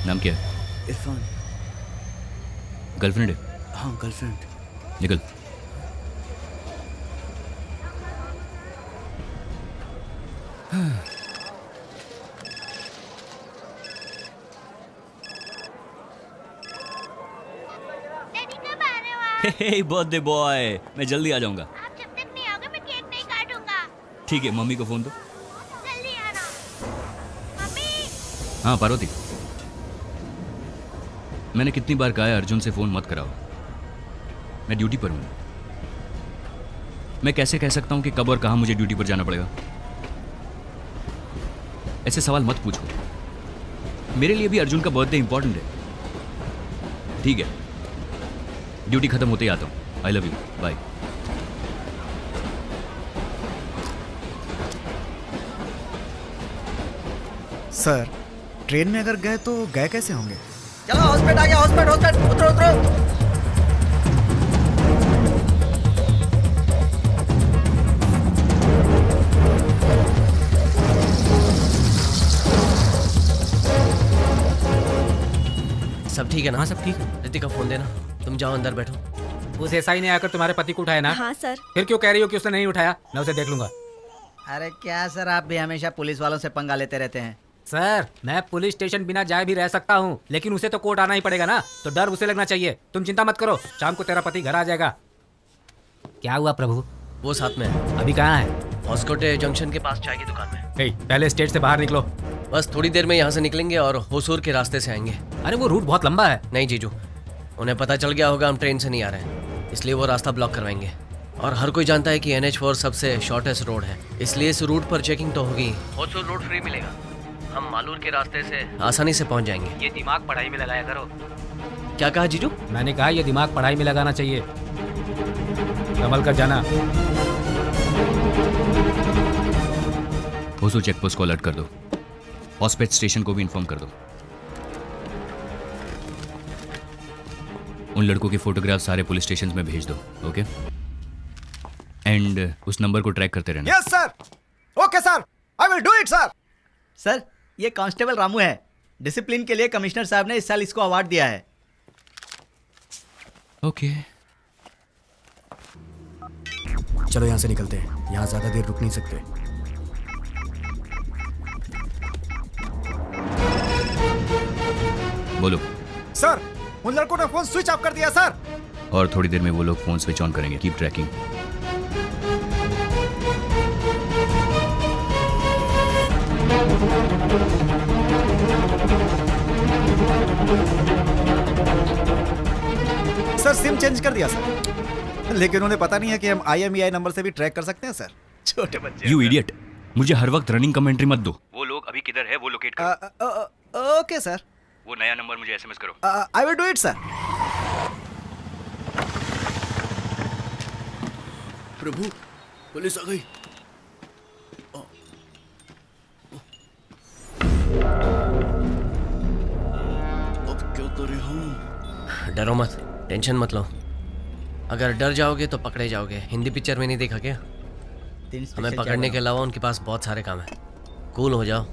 नाम क्या है? इरफान। गर्लफ्रेंड है? हाँ, गर्लफ्रेंड। निकल। हे बर्थडे बॉय, मैं जल्दी आ जाऊंगा। आप जब तक नहीं आओगे मैं केक नहीं काटूंगा। ठीक है, मम्मी को फोन दो। जल्दी आना। मम्मी। हाँ पार्वती, मैंने कितनी बार कहा है अर्जुन से फोन मत कराओ, मैं ड्यूटी पर हूँ। मैं कैसे कह सकता हूँ कि कब और कहाँ मुझे ड्यूटी पर जाना पड़ेगा? ऐसे सवाल मत पूछो। मेरे लिए भी अर्जुन का बर्थडे इंपॉर्टेंट है। ठीक है, ड्यूटी खत्म होते ही आता हूँ। I love you, bye. Sir, train में अगर गए तो गए कैसे होंगे? चलो हॉस्पिटल आ गया, हॉस्पिटल, उतरो उतरो। सब ठीक है ना? हाँ सब ठीक है। रितिका फोन देना, तुम जाओ अंदर बैठो। उस एसआई ने आकर तुम्हारे पति को उठाया ना? हाँ सर। फिर क्यों कह रही हो कि उसने नहीं उठाया? मैं उसे देख लूंगा। अरे क्या सर, आप भी हमेशा पुलिस वालों से पंगा लेते रहते हैं। सर, मैं पुलिस स्टेशन बिना जाए भी रह सकता हूँ, लेकिन उसे तो कोर्ट आना ही पड़ेगा ना, तो डर उसे लगना चाहिए। तुम चिंता मत करो, शाम को तेरा पति घर आ जाएगा। क्या हुआ प्रभु? वो साथ में है। अभी कहाँ है? हॉस्कोटे जंक्शन के पास चाय की दुकान में। पहले स्टेट से बाहर निकलो। बस थोड़ी देर में यहाँ से निकलेंगे और होसूर के रास्ते से आएंगे। अरे वो रूट बहुत लंबा है। नहीं जीजू, उन्हें पता चल गया होगा हम ट्रेन से नहीं आ रहे हैं, इसलिए वो रास्ता ब्लॉक करवाएंगे। और हर कोई जानता है कि NH4 सबसे शॉर्टेस्ट रोड है, इसलिए इस रूट पर चेकिंग तो होगी। होसुर रोड फ्री मिलेगा, हम मालूर के रास्ते से आसानी से पहुंच जाएंगे। ये दिमाग पढ़ाई में लगाया करो। क्या कहा जीजू? मैंने कहा ये दिमाग पढ़ाई में लगाना चाहिए। कमल कर जाना। होसुर चेकपोस्ट को अलर्ट कर दो, हॉस्पिटल स्टेशन को भी इन्फॉर्म कर दो। उन लड़कों के फोटोग्राफ सारे पुलिस स्टेशन में भेज दो, ओके? एंड उस नंबर को ट्रैक करते रहना। Yes sir, okay sir, I will do it sir. Sir, ये कांस्टेबल रामू है। डिसिप्लिन के लिए कमिश्नर साहब ने इस साल इसको अवार्ड दिया है। ओके। चलो यहाँ से निकलते हैं, यहाँ ज़्यादा देर रुक नहीं सकते। बोलो। सर, उन लड़कों ने फोन स्विच ऑफ कर दिया सर। और थोड़ी देर में वो लोग फोन स्विच ऑन करेंगे। Keep trekking. Sir SIM change कर दिया सर, लेकिन उन्हें पता नहीं है कि हम IMEI नंबर से भी ट्रैक कर सकते हैं सर। छोटे बच्चे। यू इडियट, मुझे हर वक्त रनिंग कमेंट्री मत दो। वो लोग अभी किधर है वो लोकेट करो। ओके सर, वो नया नंबर मुझे SMS करो। I will do it sir. Prabhu, police आ गई। अब क्या करें हम? डरो मत, टेंशन मत लो। अगर डर जाओगे तो पकड़े जाओगे। हिंदी पिक्चर में नहीं देखा क्या? हमें पकड़ने के अलावा उनके पास बहुत सारे काम है। कूल हो जाओ।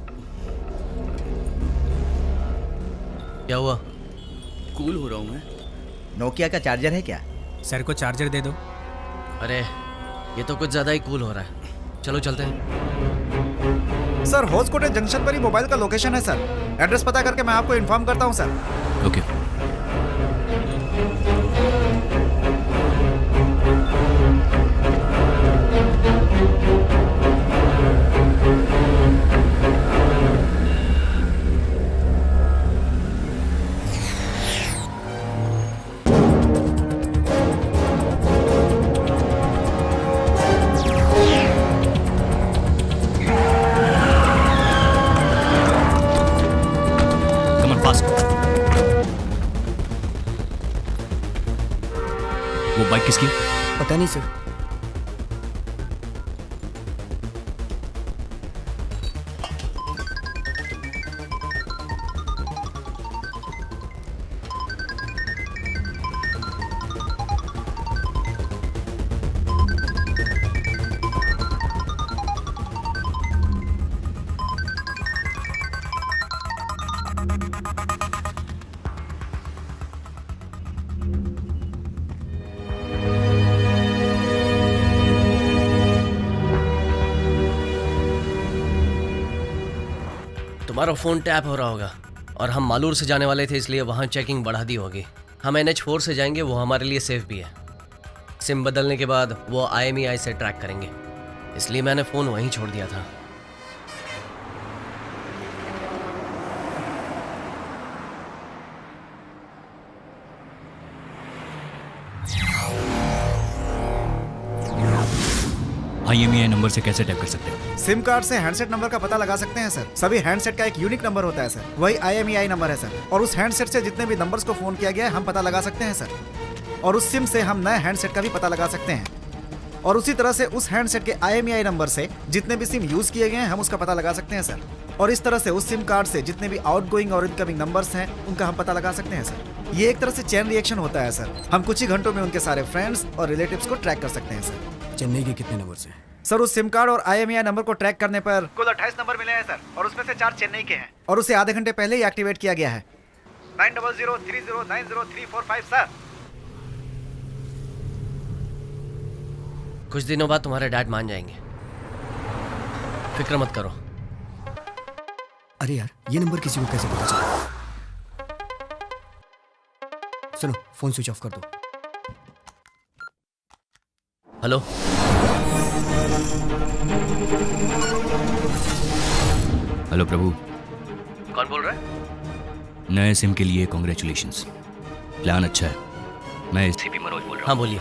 क्या हुआ? कूल हो रहा हूँ मैं। नोकिया का चार्जर है क्या? सर को चार्जर दे दो। अरे ये तो कुछ ज्यादा ही कूल हो रहा है। चलो चलते हैं। सर होसकोटे जंक्शन पर ही मोबाइल का लोकेशन है सर। एड्रेस पता करके मैं आपको इन्फॉर्म करता हूँ सर। ओके। वो बाइक किसकी? पता नहीं सर। तुम्हारा फोन टैप हो रहा होगा और हम मालूर से जाने वाले थे, इसलिए वहाँ चेकिंग बढ़ा दी होगी। हम NH4 से जाएंगे, वो हमारे लिए सेफ भी है। सिम बदलने के बाद वो IMEI से ट्रैक करेंगे, इसलिए मैंने फ़ोन वहीं छोड़ दिया था। IMEI नंबर से कैसे टैप कर सकते हैं? सिम कार्ड से हैंडसेट नंबर का पता लगा सकते हैं सर। सभी हैंडसेट का एक यूनिक नंबर होता है सर, वही IMEI नंबर है सर। और उस हैंडसेट से जितने भी नंबर्स को फोन किया गया है हम पता लगा सकते हैं सर। और उस सिम से हम नए हैंडसेट का भी पता लगा सकते हैं। और उसी तरह से उस हैंडसेट के IMEI नंबर से जितने भी सिम यूज किए गए हैं हम उसका पता लगा सकते हैं सर। और इस तरह से उस सिम कार्ड से जितने भी आउटगोइंग और इनकमिंग नंबर्स हैं उनका हम पता लगा सकते हैं सर। ये एक तरह से चेन रिएक्शन होता है सर। हम कुछ ही घंटों में उनके सारे फ्रेंड्स और रिलेटिव्स को ट्रैक कर सकते हैं सर। चेन्नई के कितने नंबर से? सर उस सिम कार्ड और IMEI नंबर को ट्रैक करने पर कुल 28 नंबर मिले हैं सर, और उसमें से 4 चेन्नई के हैं। और उसे आधे घंटे पहले ही एक्टिवेट किया गया है। 9003090345 सर। कुछ दिनों बाद तुम्हारे डैड मान जाएंगे, फिक्र मत करो। अरे यार, ये नंबर किसी को कैसे पता चला? सुनो, फोन स्विच ऑफ कर दो। हेलो, हेलो प्रभु, कौन बोल रहा है? नए सिम के लिए कॉन्ग्रेचुलेशंस। प्लान अच्छा है। मैं CP मनोज बोल रहा हूँ। हाँ बोलिए।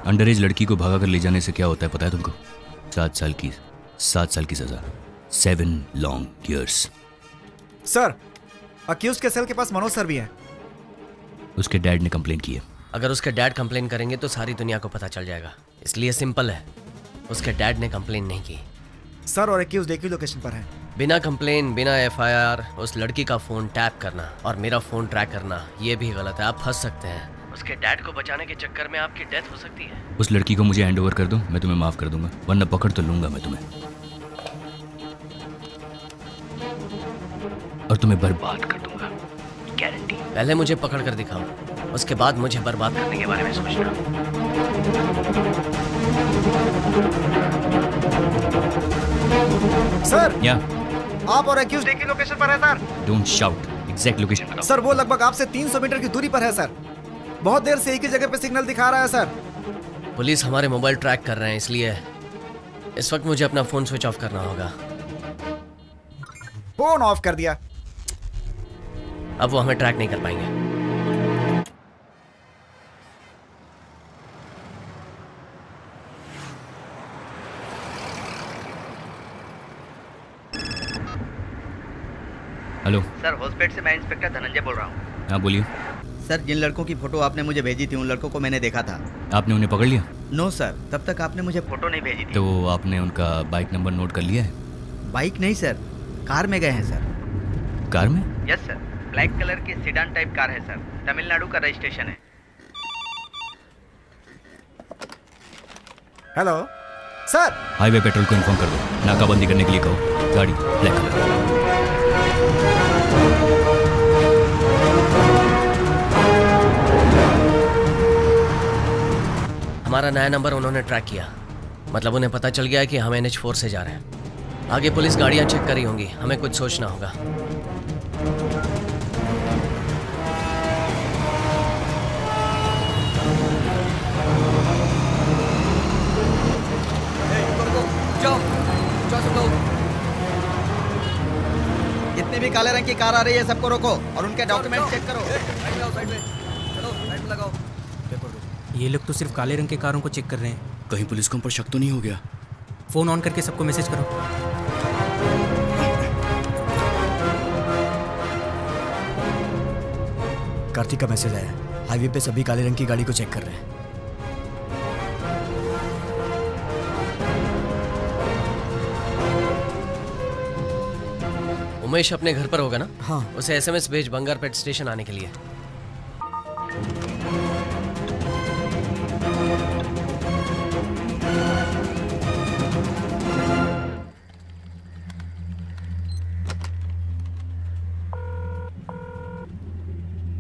अंडर एज लड़की को भगा कर ले जाने से क्या होता है पता है तुमको? 7 साल की सजा, 7 लॉन्ग ईयर्स। सर, अक्यूज के सेल के पास मनोज सर भी हैं। उसके डैड ने कंप्लेन की है। अगर उसके डैड कंप्लेन करेंगे तो सारी दुनिया को पता चल जाएगा, इसलिए सिंपल है, उसके डैड ने कंप्लेन नहीं की। सर, और अक्यूज एक ही लोकेशन पर है। बिना कंप्लेन, बिना एफआईआर उस लड़की का फोन टैप करना और मेरा फोन ट्रैक करना, ये भी गलत है। आप फंस सकते हैं। उसके डैड को बचाने के चक्कर में आपकी डेथ हो सकती है। उस लड़की को मुझे हैंड ओवर कर दो, मैं तुम्हें माफ कर दूंगा, वरना पकड़ तो लूंगा मैं तुम्हें और तुम्हें बर्बाद कर दूंगा, गारंटी। पहले मुझे पकड़ कर दिखाओ, उसके बाद मुझे बर्बाद करने के बारे में सोचना। सर, या आप और अक्यूज एक ही लोकेशन पर है sir. Don't shout, exact location बताओ। सर, वो लगभग आपसे 300 मीटर की दूरी पर है सर। बहुत देर से एक ही जगह पे सिग्नल दिखा रहा है सर। पुलिस हमारे मोबाइल ट्रैक कर रहे हैं, इसलिए इस वक्त मुझे अपना फोन स्विच ऑफ करना होगा। फोन ऑफ कर दिया। अब वो हमें ट्रैक नहीं कर पाएंगे। हेलो सर, हॉस्पिटल से मैं इंस्पेक्टर धनंजय बोल रहा हूँ। हाँ बोलिए। सर, जिन लड़कों की फोटो आपने मुझे भेजी थी उन लड़कों को मैंने देखा था। आपने उन्हें पकड़ लिया? नो सर, तब तक आपने मुझे फोटो नहीं भेजी थी। तो आपने उनका बाइक नंबर नोट कर लिया है? बाइक नहीं सर, कार में गए हैं सर। कार में? यस सर, ब्लैक कलर की सीडान टाइप कार है सर, तमिलनाडु का रजिस्ट्रेशन है। Hello sir. हाईवे पेट्रोल को इन्फॉर्म कर दो, नाकाबंदी करने के लिए कहो। गाड़ी ब्लैक कलर। हमारा नया नंबर उन्होंने ट्रैक किया, मतलब उन्हें पता चल गया कि हम NH4 से जा रहे हैं। आगे पुलिस गाड़ियां चेक करी होंगी, हमें कुछ सोचना होगा। जितने भी काले रंग की कार आ रही है सबको रोको और उनके डॉक्यूमेंट चेक करो। ये लोग तो सिर्फ काले रंग के कारों को चेक कर रहे हैं। कहीं पुलिस को हम पर शक तो नहीं हो गया? फोन ऑन करके सबको मैसेज करो। कार्तिक का मैसेज आया है। हाईवे पे सभी काले रंग की गाड़ी को चेक कर रहे हैं। उमेश अपने घर पर होगा ना? हाँ। उसे SMS भेज बंगारपेट स्टेशन आने के लिए।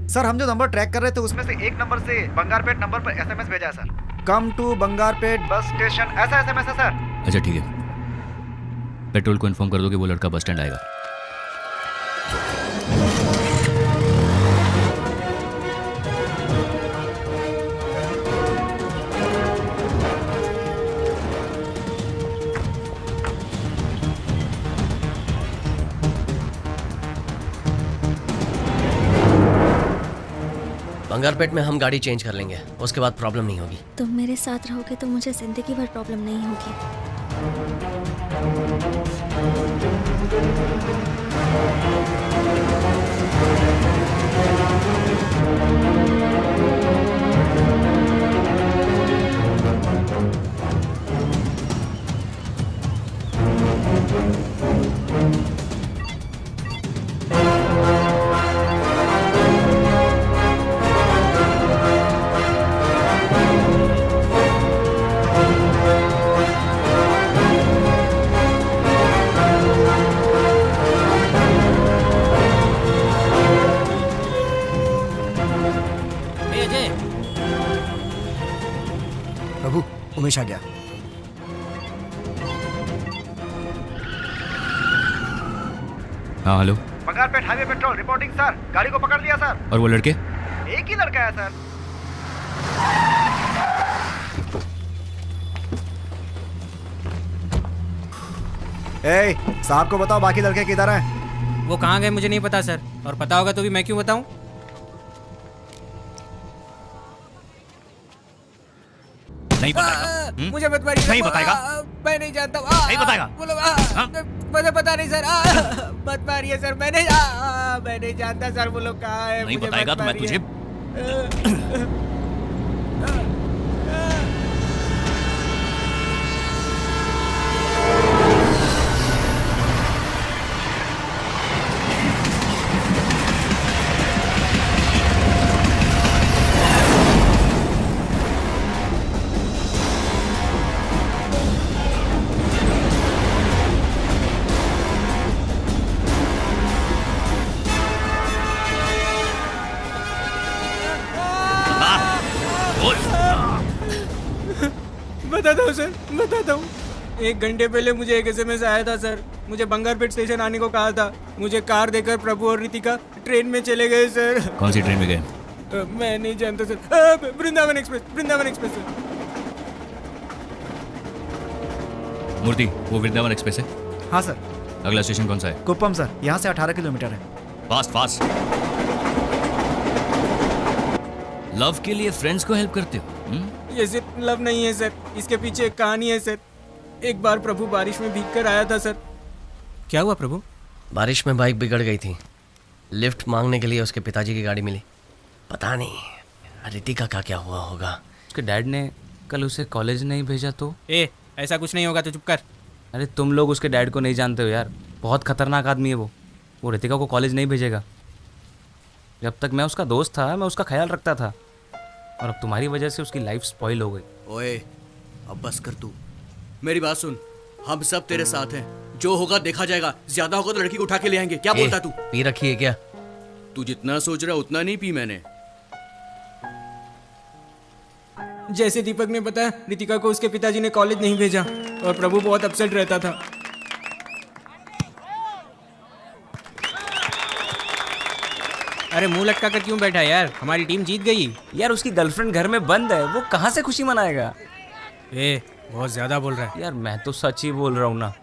सर, हम जो नंबर ट्रैक कर रहे थे उसमें से एक नंबर से बंगारपेट नंबर पर SMS भेजा है sir. Come to Bangarpet bus station, ऐसा SMS है सर। अच्छा ठीक है, पेट्रोल को इन्फॉर्म कर दो कि वो लड़का बस स्टैंड आएगा। बंगारपेट में हम गाड़ी चेंज कर लेंगे, उसके बाद प्रॉब्लम नहीं होगी। तुम मेरे साथ रहोगे तो मुझे जिंदगी भर प्रॉब्लम नहीं होगी। ए अजय, प्रभु, उमेश आ गया। हाँ hello. Bangarpet highway petrol reporting sir. गाड़ी को पकड़ लिया सर। और वो लड़के? एक ही लड़का है सर। ए, साहब को बताओ बाकी लड़के किधर हैं? वो कहाँ गए मुझे नहीं पता सर, और पता होगा तो भी मैं क्यों बताऊं? नहीं बताएगा? मुझे मत मारिए। नहीं बताएगा? मैं नहीं जानता। नहीं बताएगा? बोलो। हाँ? मुझे पता नहीं सर। मत मारिए सर। मैं नहीं जानता सर वो लोग कहाँ है। नहीं मुझे बताएगा मत तो मैं मारिए। तुझे बोल। बताता हूँ सर, बताता हूँ। 1 घंटे पहले मुझे एक SMS आया था सर। मुझे बंगारपेट स्टेशन आने को कहा था। मुझे कार देकर प्रभु और रितिका ट्रेन में चले गए सर। कौन सी ट्रेन में गए? मैं नहीं जानता sir. Vrindavan express sir. Murthy, वो वृंदावन एक्सप्रेस है? हाँ सर। अगला स्टेशन कौन सा है? कुप्पम सर, यहाँ से 18 किलोमीटर है। Fast fast. लव के लिए फ्रेंड्स को हेल्प करते हो? ये सिर्फ लव नहीं है सर, इसके पीछे एक कहानी है सर। एक बार प्रभु बारिश में भीग कर आया था सर। क्या हुआ प्रभु? बारिश में बाइक बिगड़ गई थी। लिफ्ट मांगने के लिए उसके पिताजी की गाड़ी मिली। पता नहीं रितिका का क्या हुआ होगा। उसके डैड ने कल उसे कॉलेज नहीं भेजा तो? ऐसा कुछ नहीं होगा तो चुप कर। अरे तुम लोग उसके डैड को नहीं जानते हो यार, बहुत खतरनाक आदमी है वो रितिका को कॉलेज नहीं भेजेगा। जब तक मैं उसका दोस्त था मैं उसका ख्याल रखता था, और अब तुम्हारी वजह से उसकी लाइफ स्पॉइल हो गई। ओए अब बस कर तू, मेरी बात सुन। हम सब तेरे साथ हैं, जो होगा देखा जाएगा। ज्यादा होगा तो लड़की को उठा के ले आएंगे। क्या बोलता तू? पी रखी है क्या? तू जितना सोच रहा उतना नहीं पी मैंने। जैसे दीपक ने बताया, रितिका को उसके पिताजी ने कॉलेज नहीं भेजा और प्रभु बहुत अपसेट रहता था। अरे मुंह लटका कर क्यों बैठा यार? हमारी टीम जीत गई। यार उसकी गर्लफ्रेंड घर में बंद है, वो कहाँ से खुशी मनाएगा? बहुत ज्यादा बोल रहा है यार मैं तो सच ही बोल रहा हूँ ना।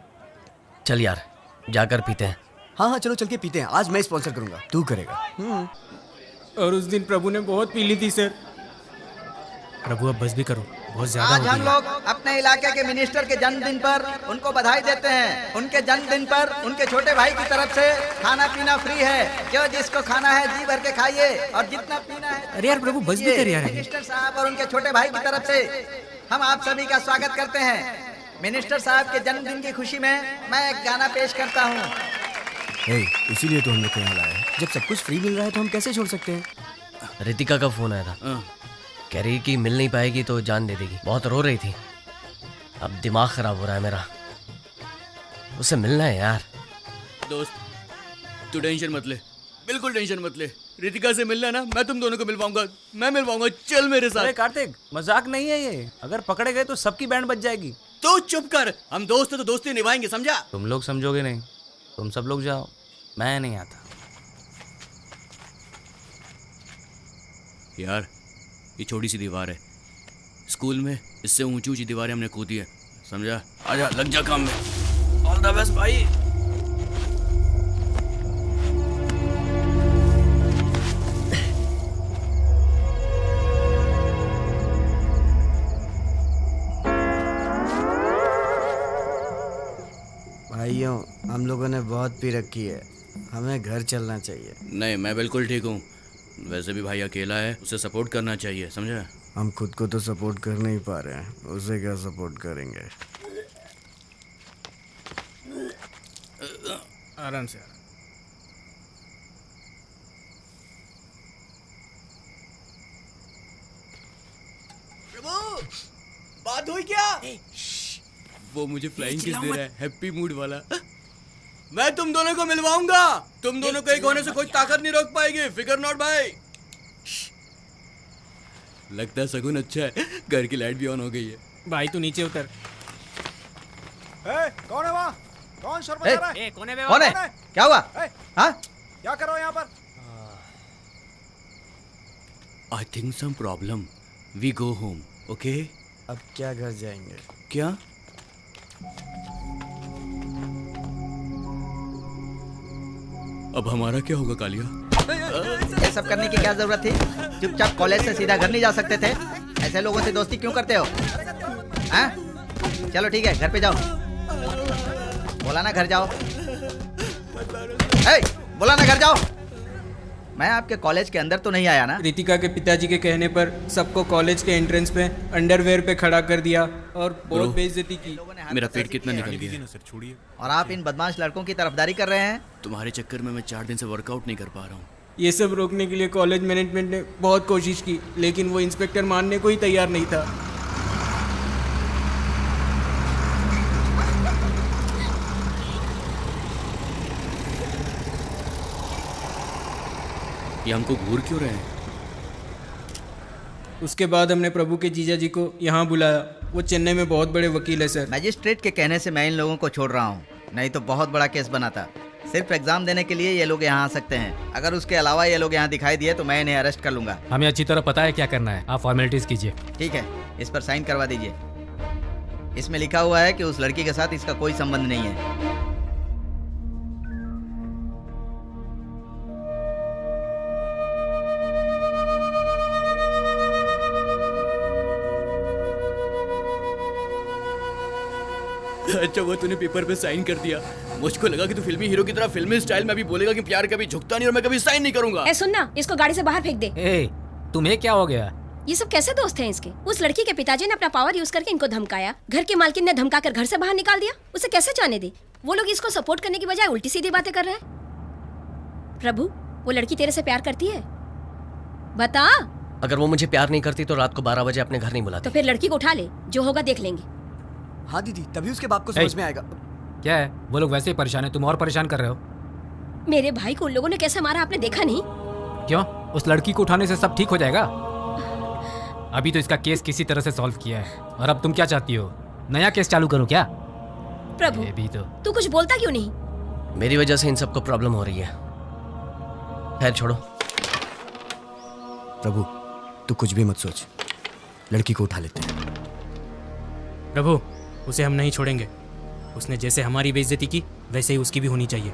चल यार जाकर पीते हैं। हाँ चलो चल के पीते हैं। आज मैं स्पॉन्सर करूंगा, तू करेगा। और उस दिन प्रभु ने बहुत पी ली थी सर। प्रभु अब बस भी करो, बहुत ज्यादा आज हो हम गई। लोग अपने इलाके के मिनिस्टर के जन्मदिन पर उनको बधाई देते हैं। उनके जन्मदिन पर उनके छोटे भाई की तरफ से खाना पीना फ्री है। जो जिसको खाना है जी भर के खाइए और जितना पीना है। अरे यार प्रभु बस भी कर यार। मिनिस्टर साहब और उनके छोटे भाई की तरफ से हम आप सभी का स्वागत करते हैं। मिनिस्टर साहब के जन्मदिन की खुशी में मैं एक गाना पेश करता हूँ। इसीलिए तो हम लोग को यहाँ लाया है। जब सब कुछ फ्री मिल रहा है तो हम कैसे छोड़ सकते हैं? रितिका का फोन आया था, कह रही कि मिल नहीं पाएगी तो जान दे देगी। बहुत रो रही थी। अब दिमाग खराब हो रहा है मेरा। उससे मिलना है यार। दोस्त तू टेंशन मत ले, बिल्कुल टेंशन मत ले। रितिका से मिलना है ना, मैं तुम दोनों को मिलवाऊंगा। मैं मिलवाऊंगा, चल मेरे अरे साथ। कार्तिक मजाक नहीं है ये, अगर पकड़े गए तो सबकी बैंड बज जाएगी। तो चुप कर, हम दोस्त हैं तो दोस्ती निभाएंगे, समझा? तुम लोग समझोगे नहीं, तुम सब लोग जाओ, मैं नहीं आता। यार ये छोटी सी दीवार है, स्कूल में इससे ऊंची ऊंची दीवारें हमने कूदी है, समझा? आजा लग जा काम में। ऑल द बेस्ट भाई। भाइयों हम लोगों ने बहुत पी रखी है, हमें घर चलना चाहिए। नहीं मैं बिल्कुल ठीक हूँ। वैसे भी भाई अकेला है, उसे सपोर्ट करना चाहिए, समझा? हम खुद को तो सपोर्ट कर नहीं पा रहे हैं, उसे क्या सपोर्ट करेंगे? आराम से। प्रभु बात हुई क्या? वो मुझे फ्लाइंग किस दे रहा है, हैप्पी मूड वाला। मैं तुम दोनों को मिलवाऊंगा। तुम दोनों को एक होने से कोई ताकत नहीं रोक पाएगी, फिकर नॉट भाई। लगता है सगुन अच्छा है, घर की लाइट भी ऑन हो गई है। भाई तू नीचे उतर। कौन है वहाँ? कौन शोर मचा रहा है? कौन है? कौन है? क्या हुआ? हाँ? क्या करो यहाँ पर? I think some problem, we go home, okay? अब क्या घर जाएंगे? क्या? अब हमारा क्या होगा कालिया? ये सब करने की क्या जरूरत थी? चुपचाप कॉलेज से सीधा घर नहीं जा सकते थे? ऐसे लोगों से दोस्ती क्यों करते हो? हाँ? चलो ठीक है, घर पे जाओ। बोला ना घर जाओ। ए, बोला ना घर जाओ। मैं आपके कॉलेज के अंदर तो नहीं आया ना? रितिका के पिताजी के कहने पर सबको कॉलेज के एंट्रेंस पे अंडरवेयर पे खड़ा कर दिया और बहुत बेइज्जती की। मेरा पेट कितना निकल गया। और आप इन बदमाश लड़कों की तरफदारी कर रहे हैं? तुम्हारे चक्कर में मैं 4 दिन से वर्कआउट नहीं कर पा रहा हूँ। ये सब रोकने के लिए कॉलेज मैनेजमेंट ने बहुत कोशिश की, लेकिन वो इंस्पेक्टर मानने को ही तैयार नहीं था। ये हमको घूर क्यों रहे हैं? उसके बाद हमने प्रभु के जीजा जी को यहाँ बुलाया। वो चेन्नई में बहुत बड़े वकील है सर। मजिस्ट्रेट के कहने से मैं इन लोगों को छोड़ रहा हूँ, नहीं तो बहुत बड़ा केस बनाता। सिर्फ एग्जाम देने के लिए ये लोग यहाँ आ सकते हैं। अगर उसके अलावा ये लोग यहाँ दिखाई दिए तो मैं इन्हें अरेस्ट कर लूंगा। हमें अच्छी तरह पता है क्या करना है, आप फॉर्मेलिटीज कीजिए। ठीक है, इस पर साइन करवा दीजिए। इसमें लिखा हुआ है कि उस लड़की के साथ इसका कोई संबंध नहीं है। अच्छा वो तूने पेपर पे साइन कर दिया। मुझको लगा कि तू फिल्मी हीरो की तरह फिल्मी स्टाइल में भी बोलेगा कि प्यार कभी झुकता नहीं और मैं कभी साइन नहीं करूंगा। ए सुन ना, इसको गाड़ी से बाहर फेंक दे। ए, तुम्हें क्या हो गया? ये सब कैसे दोस्त हैं इसके? उस लड़की के पिताजी ने अपना पावर यूज करके इनको धमकाया, घर की मालकिन ने धमका कर घर से बाहर निकाल दिया। उसे कैसे जाने दे? वो लोग इसको सपोर्ट करने की बजाय उल्टी सीधी बातें कर रहे हैं। प्रभु, वो लड़की तेरे से प्यार करती है? बता। अगर वो मुझे प्यार नहीं करती तो रात को 12 बजे अपने घर नहीं बुलाती। तो फिर लड़की को उठा ले, जो होगा देख लेंगे। हाँ दीदी, तभी उसके बाप को समझ में आएगा। क्या है, वो लोग वैसे ही परेशान है, तुम और परेशान कर रहे हो। मेरे भाई को उन लोगों ने कैसे मारा आपने देखा नहीं? क्यों? उस लड़की को उठाने से सब ठीक हो जाएगा? अभी तो इसका केस किसी तरह से सॉल्व किया है, और अब तुम क्या चाहती हो, नया केस चालू करो क्या? प्रभु, ये भी तो। तू कुछ बोलता क्यों नहीं? मेरी वजह से इन सबको प्रॉब्लम हो रही है। खैर छोड़ो। प्रभु, तू कुछ भी मत सोच, लड़की को उठा लेते हैं। प्रभु, उसे हम नहीं छोड़ेंगे। उसने जैसे हमारी बेइज्जती की वैसे ही उसकी भी होनी चाहिए।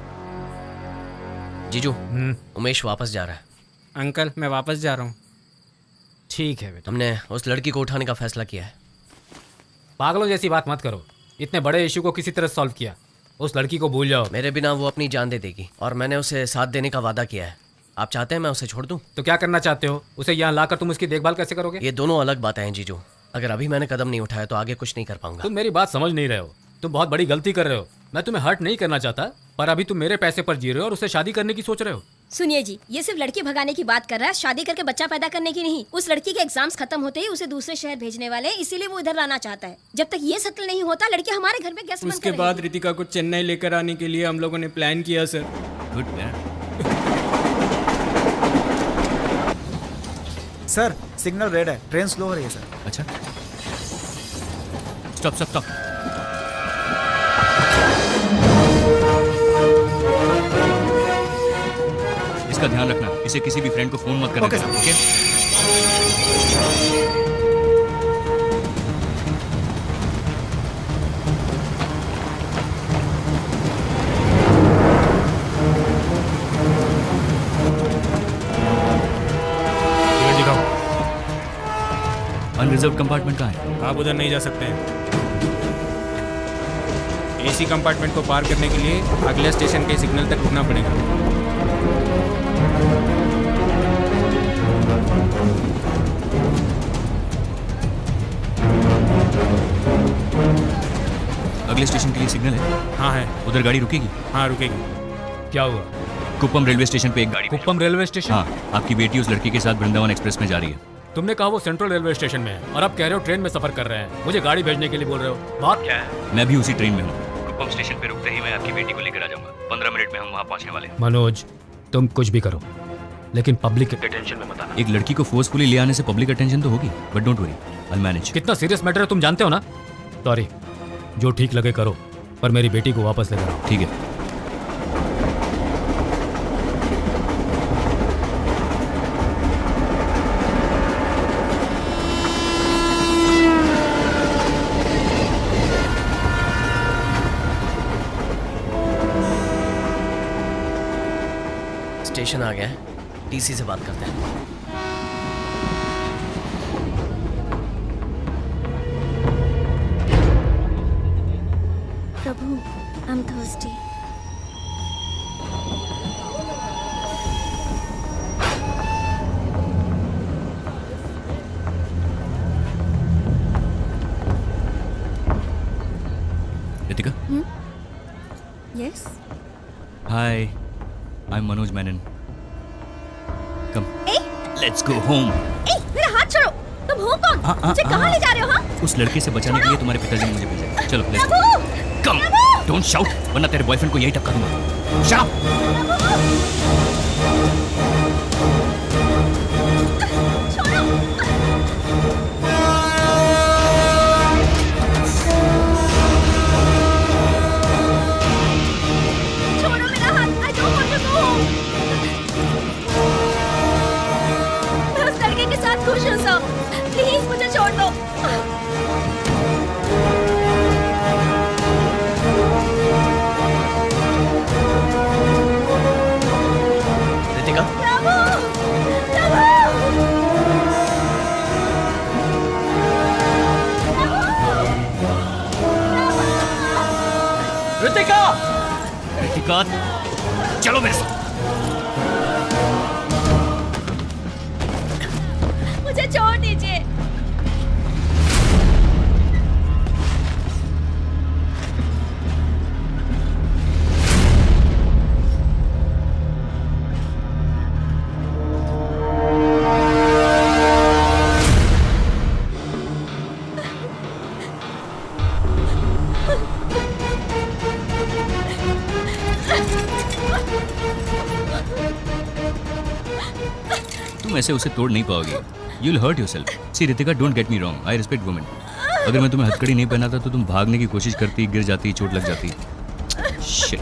जीजू, उमेश वापस जा रहा है। अंकल, मैं वापस जा रहा हूँ। ठीक है बेटा। हमने उस लड़की को उठाने का फैसला किया है। पागलों जैसी बात मत करो, इतने बड़े इशू को किसी तरह सॉल्व किया। उस लड़की को भूल जाओ। मेरे बिना वो अपनी जान दे देगी और मैंने उसे साथ देने का वादा किया है। आप चाहते हैं मैं उसे छोड़ दूं? तो क्या करना चाहते हो? उसे यहाँ लाकर तुम उसकी देखभाल कैसे करोगे? ये दोनों अलग बातें हैं जीजू। अगर अभी मैंने कदम नहीं उठाया तो आगे कुछ नहीं कर पाऊंगा। तुम मेरी बात समझ नहीं रहे हो, तुम बहुत बड़ी गलती कर रहे हो। मैं तुम्हें हर्ट नहीं करना चाहता, पर अभी तुम मेरे पैसे पर जी रहे हो और उससे शादी करने की सोच रहे हो। सुनिए जी, ये सिर्फ लड़की भगाने की बात कर रहा है, शादी करके बच्चा पैदा करने की नहीं। उस लड़की के एग्जाम्स खत्म होते ही उसे दूसरे शहर भेजने वाले, इसीलिए वो इधर लाना चाहता है। जब तक ये सेटल नहीं होता, लड़की हमारे घर में गेस्ट बनकर उसके बाद रितिका को चेन्नई लेकर आने के लिए हम लोगों ने प्लान किया sir. Good man. Sir, signal red है, ट्रेन स्लो हो रही है सर। अच्छा, स्टॉप स्टॉप स्टॉप। इसका ध्यान रखना, इसे किसी भी फ्रेंड को फोन मत करना। Okay sir. Okay? Unreserve compartment कहाँ है? आप उधर नहीं जा सकते हैं। एसी कंपार्टमेंट को पार करने के लिए अगले स्टेशन के सिग्नल तक रुकना पड़ेगा। अगले स्टेशन के लिए सिग्नल है? हाँ है। उधर गाड़ी रुकेगी? हाँ रुकेगी। क्या हुआ? कुप्पम रेलवे स्टेशन पे एक गाड़ी। Kuppam railway station? हाँ, आपकी बेटी उस लड़की के साथ वृंदावन एक्सप्रेस में जा रही है। तुमने कहा वो सेंट्रल रेलवे स्टेशन में है और अब कह रहे हो ट्रेन में सफर कर रहे हैं। मुझे गाड़ी भेजने के लिए बोल रहे हो, बात क्या है? मैं भी उसी ट्रेन में हूँ। कुप्पम स्टेशन पे रुकते ही मैं आपकी बेटी को लेकर आ जाऊंगा। 15 मिनट में हम वहाँ पहुँचने वाले हैं। मनोज, तुम कुछ भी करो, लेकिन पब्लिक के अटेंशन में मत आना। एक लड़की को फोर्सफुली ले आने से पब्लिक अटेंशन तो होगी, but don't worry, I manage. कितना सीरियस मैटर है तुम जानते हो ना? सॉरी, जो ठीक लगे करो, पर मेरी बेटी को वापस लेकर आओ। ठीक है। स्टेशन आ गया है, टीसी से बात करते हैं। Prabhu, I'm thirsty. Ritika, Yes? Hi, I am Manoj Menon. Come, ए, लेट्स गो होम। ए, मेरा हाथ छोड़ो। तुम हो कौन? मुझे कहाँ ले जा रहे हो? हाँ? उस लड़के से बचाने के लिए तुम्हारे पिताजी ने मुझे भेजा। चलो let's go. Prabhu! Come, don't shout, वरना तेरे बॉयफ्रेंड को यही टपका दूंगा। शाउट। छोड़ो मेरा हाथ। I don't want to go home. मैं उस लड़के के साथ खुश हूँ सब। प्लीज मुझे छोड़ दो। रितिका, प्रभु! प्रभु! रितिका, रितिका, चलो मेरे साथ। मुझे छोड़ दीजिए। तुम ऐसे उसे तोड़ नहीं पाओगे। You'll hurt yourself. See Ritika, don't get me wrong. I respect women. अगर मैं तुम्हें हथकड़ी नहीं पहनाता तो तुम भागने की कोशिश करती, गिर जाती, चोट लग जाती। Shit.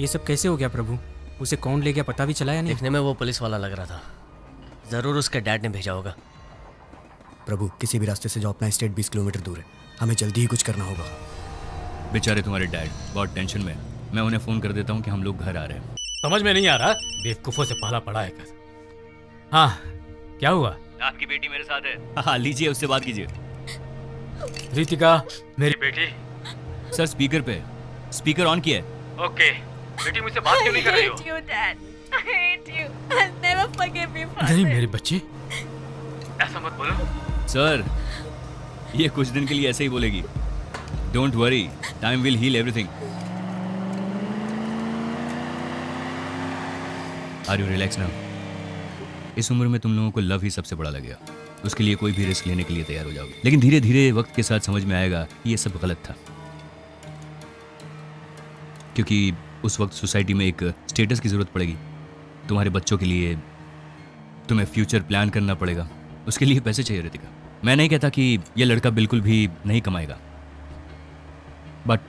ये सब कैसे हो गया प्रभु? उसे कौन ले गया पता भी चला या नहीं? देखने में वो पुलिस वाला लग रहा था। जरूर उसके डैड ने भेजा होगा। प्रभु, किसी भी रास्ते से जाओ, अपना स्टेट 20 किलोमीटर दूर है। हमें जल्दी ही कुछ करना होगा। बेचारे तुम्हारे डैड बहुत टेंशन में। मैं उन्हें फोन कर देता हूँ कि हम लोग घर आ रहे हैं। समझ में नहीं आ रहा, बेवकूफों से पाला पड़ा है कर। हाँ, क्या हुआ? आपकी बेटी मेरे साथ है। हाँ, लीजिए, उससे बात कीजिए। रितिका, मेरी बेटी। सर स्पीकर पे, स्पीकर ऑन किया है। ओके, बेटी मुझसे बात क्यों नहीं कर रही हो? you, Dad. I hate you. I'll never forgive you for नहीं this. मेरी बच्ची, ऐसा मत बोलो। सर, ये कुछ दिन के लिए ऐसे ही बोलेगी। Don't worry, time will heal everything. Are you relax now? इस उम्र में तुम लोगों को लव ही सबसे बड़ा लगेगा। उसके लिए कोई भी रिस्क लेने के लिए तैयार हो जाओगे। लेकिन धीरे धीरे वक्त के साथ समझ में आएगा कि ये सब गलत था, क्योंकि उस वक्त सोसाइटी में एक स्टेटस की जरूरत पड़ेगी। तुम्हारे बच्चों के लिए तुम्हें फ्यूचर प्लान करना पड़ेगा। उसके लिए पैसे चाहिए रितिका। मैं नहीं कहता कि ये लड़का बिल्कुल भी नहीं कमाएगा, बट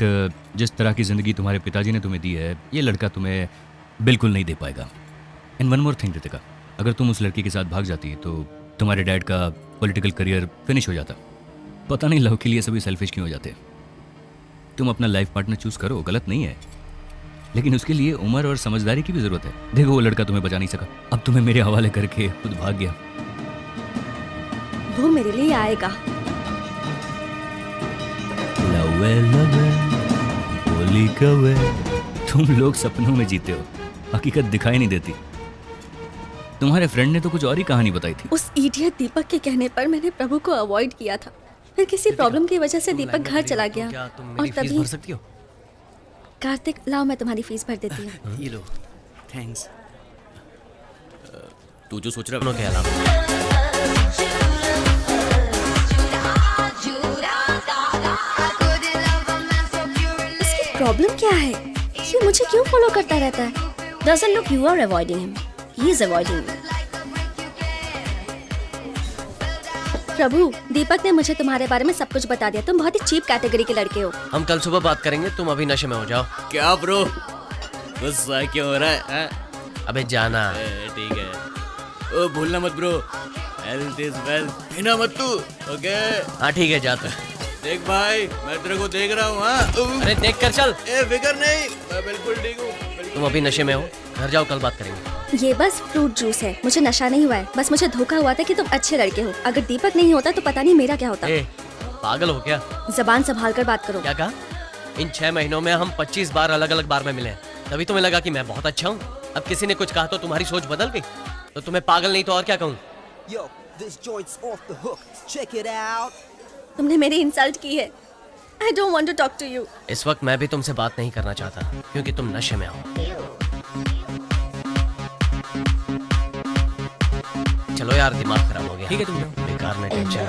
जिस तरह की ज़िंदगी तुम्हारे पिताजी ने तुम्हें दी है, ये लड़का तुम्हें बिल्कुल नहीं दे पाएगा। And one more thing Ritika, अगर तुम उस लड़की के साथ भाग जाती तो तुम्हारे डैड का पॉलिटिकल करियर फिनिश हो जाता। पता नहीं लव के लिए सभी सेल्फिश क्यों हो जाते। तुम अपना लाइफ पार्टनर चूज करो, गलत नहीं है, लेकिन उसके लिए उम्र और समझदारी की भी जरूरत है। देखो, वो लड़का तुम्हें बचा नहीं सका, अब तुम्हें मेरे हवाले करके खुद भाग गया। वो मेरे लिए आएगा। लवे लवे बोली कवे, तुम लोग सपनों में जीते हो, हकीकत दिखाई नहीं देती। तुम्हारे फ्रेंड ने तो कुछ और ही कहानी बताई थी। उस इडियट दीपक के कहने पर मैंने प्रभु को अवॉइड किया था। फिर किसी प्रॉब्लम की वजह से दीपक घर चला गया क्या तुम और मेरी फीस तभी भर सकती हो? कार्तिक, लाओ मैं तुम्हारी फीस भर देती हूँ। ये लो। थैंक्स। तू जो सोच रहा दोनों के अलावा इसकी प्रॉब्लम क्या है? ये मुझे क्यों फॉलो करता रहता है? Doesn't look you are avoiding him. He is avoiding you. प्रभु, दीपक ने मुझे तुम्हारे बारे में सब कुछ बता दिया। तुम बहुत ही चीप कैटेगरी के लड़के हो। हम कल सुबह बात करेंगे, तुम अभी नशे में हो जाओ। क्या ब्रो, गुस्सा क्यों हो रहा है? अबे जाना। ठीक है। ओ भूलना मत ब्रो, हेल्थ इज वेल्थ। पीना मत तू, ओके? हाँ ठीक है, जाता। देख भाई, मैं तेरे को देख रहा हूँ। हाँ, अरे देख कर चल। ए फिकर नहीं, मैं बिल्कुल ठीक हूँ। तुम अभी नशे में हो, घर जाओ, कल बात करेंगे। ये बस फ्रूट जूस है, मुझे नशा नहीं हुआ है। बस मुझे धोखा हुआ था कि तुम अच्छे लड़के हो। अगर दीपक नहीं होता तो पता नहीं मेरा क्या होता। ए, पागल हो क्या? जबान संभाल कर बात करो। क्या कहा? इन 6 महीनों में हम 25 बार अलग अलग बार में मिले हैं, तभी तुम्हें लगा कि मैं बहुत अच्छा हूँ। अब किसी ने कुछ कहा तो तुम्हारी सोच बदल गई, तो तुम्हें पागल नहीं तो और क्या कहूँ। तुमने मेरी इंसल्ट की है। I don't want to talk to you. इस वक्त मैं भी तुमसे बात नहीं करना चाहता क्योंकि तुम नशे में हो। चलो यार, दिमाग खराब हो गया। ठीक है, तुम जाओ। बेकार में tension.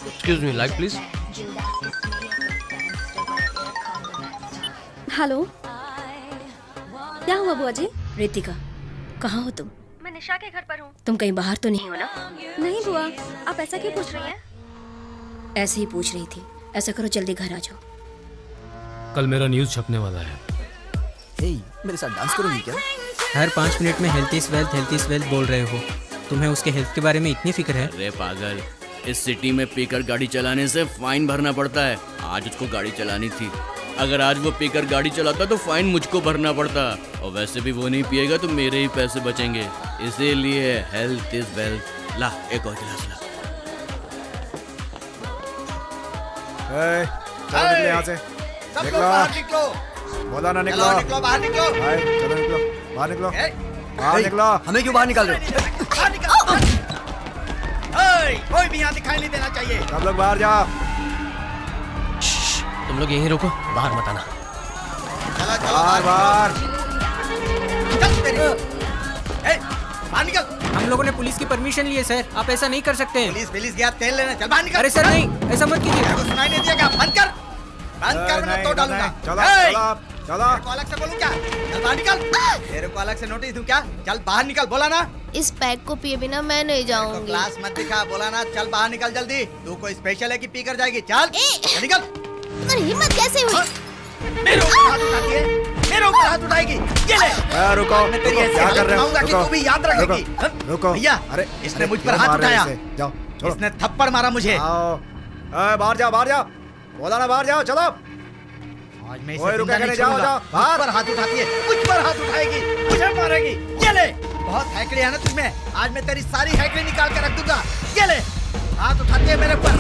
Excuse me, light please. Hello, क्या हुआ बुआ जी? रितिका, कहाँ हो तुम? मैं निशा के घर पर हूँ। तुम कहीं बाहर तो नहीं हो ना? नहीं बुआ, आप ऐसा क्यों पूछ रही हैं? ऐसे ही पूछ रही थी। ऐसा करो, जल्दी घर आ जाओ। कल मेरा न्यूज़ छपने वाला है। मेरे साथ डांस करोगी क्या? हर 5 मिनट में हेल्थ इज वेल्थ बोल रहे हो। तुम्हें उसके हेल्थ के बारे में इतनी फिक्र है? अरे पागल, इस सिटी में पीकर गाड़ी चलाने से फाइन भरना पड़ता है। आज उसको गाड़ी चलानी थी। अगर आज वो पीकर गाड़ी चलाता तो फाइन मुझको भरना पड़ता, और वैसे भी वो नहीं पिएगा तो मेरे ही पैसे बचेंगे। इसीलिए हेल्थ इज वेल्थ। ला, एक और गिलास ला। चलो निकलो यहाँ से। सब लोग निकलो। बाहर निकलो। बोला ना निकलो। चलो निकलो, बाहर निकलो। भाई चलो निकलो, बाहर निकलो, बाहर निकलो। हमें क्यों बाहर निकाल रहे हो? बाहर निकलो। कोई भी यहाँ दिखाई नहीं देना चाहिए। सब लोग बाहर जाओ। तुम लोग यहीं रुको, बाहर मत आना। चलो चलो बाहर बाहर। चल तेरी। बाहर निकल। हम लोगों ने पुलिस की परमिशन ली है सर, आप ऐसा नहीं कर सकते। पुलिस गया तेल लेने। चल बाहर निकल। अरे सर नहीं, ऐसा मत कीजिए। तेरे को सुनाई नहीं दिया क्या? बंद कर, बंद कर, मैं तो डालूंगा। चलो ए! चलो चलो। तेरे को अलग से बोलूं क्या? चल बाहर निकल। तेरे को अलग से नोटिस दूं क्या? चल बाहर निकल, बोला ना। इस पैक को पिए बिना मैं नहीं तो जाऊंगी। क्लास मत दिखा, बोला ना। चल बाहर निकल जल्दी। तू कोई स्पेशल है कि पी कर जाएगी? चल चल निकल। तुम्हारी हिम्मत कैसे हुई? मेरे ऊपर हाथ उठाती है, मेरे ऊपर हाथ उठाएगी। ये ले। रुको, मैं तेरी रुको, ऐसी क्या कर रहे हो? हालत बनाऊंगा कि तू भी याद रखेगी। रुको, रुको। भैया, अरे इसने मुझ पर क्यों हाथ मार रहे हो उठाया। इसे? जाओ चलो। इसने थप्पड़ मारा मुझे। आओ। बाहर जाओ, बाहर जाओ। बोला ना बाहर जाओ, चलो। आज मैं ओए, इसे रुका जिंदा नहीं करे, जाओ, छोड़ूंगा। जाओ, मुझ बाहर। पर हाथ उठाती है, मुझ पर हाथ उठाएगी, मुझे मारेगी। ये ले। बहुत हैकड़ी है ना तुझमें। आज मैं तेरी सारी हैकड़ी निकाल के रख दूंगा। ये ले। हाथ उठाती है मेरे पर।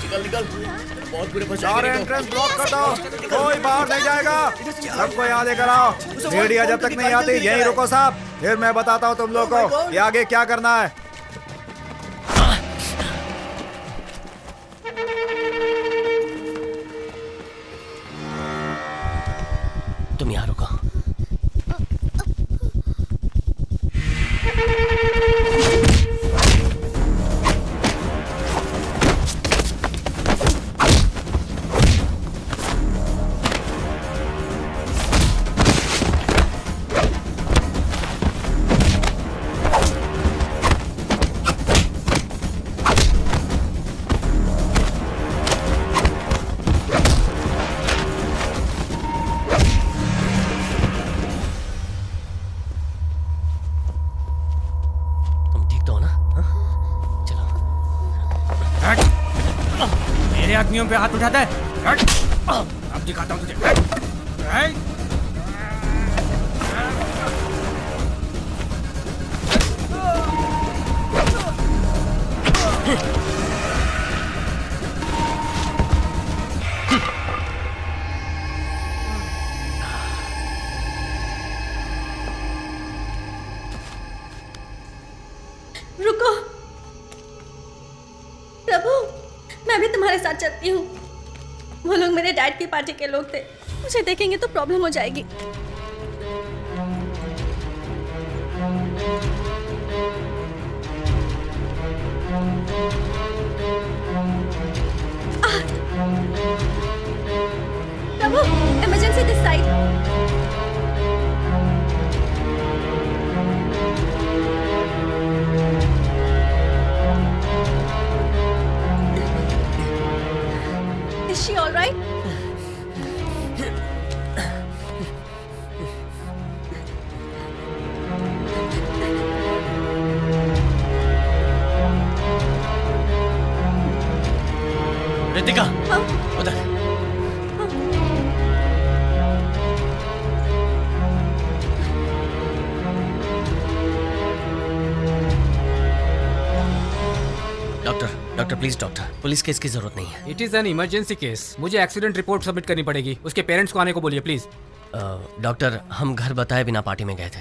निकल निकल, बहुत बुरे फंसे। सारे एंट्रेंस ब्लॉक कर दो, कोई बाहर नहीं जाएगा। सबको यहाँ लेकर आओ। मीडिया जब तक नहीं आती यहीं रुको साहब, फिर मैं बताता हूँ तुम लोगों को कि आगे क्या करना है। तुम यहाँ रुको। तुम ठीक तो हो ना? हाँ? चलो। मेरे आदमियों पे हाथ उठाता है। अब दिखाता हूँ तुझे। रुको प्रभु, मैं भी तुम्हारे साथ चलती हूँ। वो लोग मेरे डैड की पार्टी के लोग थे, मुझे देखेंगे तो प्रॉब्लम हो जाएगी। Prabhu, emergency this side. Is she all right? Ritika, उधर। Doctor please doctor, police case की जरूरत नहीं है। It is an emergency case. मुझे एक्सीडेंट रिपोर्ट सबमिट करनी पड़ेगी। उसके पेरेंट्स को आने को बोलिए प्लीज। डॉक्टर, हम घर बताए बिना पार्टी में गए थे।